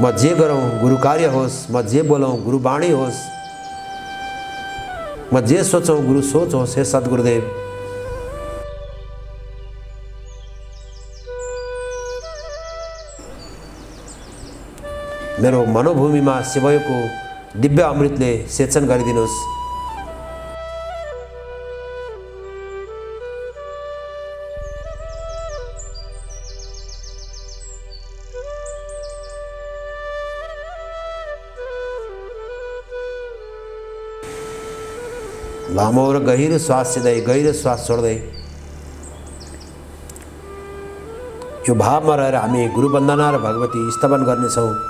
म जे गरौँ गुरु कार्य होस्, म जे बोलौँ गुरु वाणी होस्, म जे सोचौँ गुरु सोच होस्। हे सद्गुरुदेव, मेरो मनोभूमिमा शिवयोगको दिव्य अमृतले सेचन गरिदिनुहोस्। लामो र गहिरो श्वास लिँदै गहिरो श्वास छोड्दै यो भावमा रहेर हामी गुरु वन्दना र भगवती स्तवन गर्नेछौँ।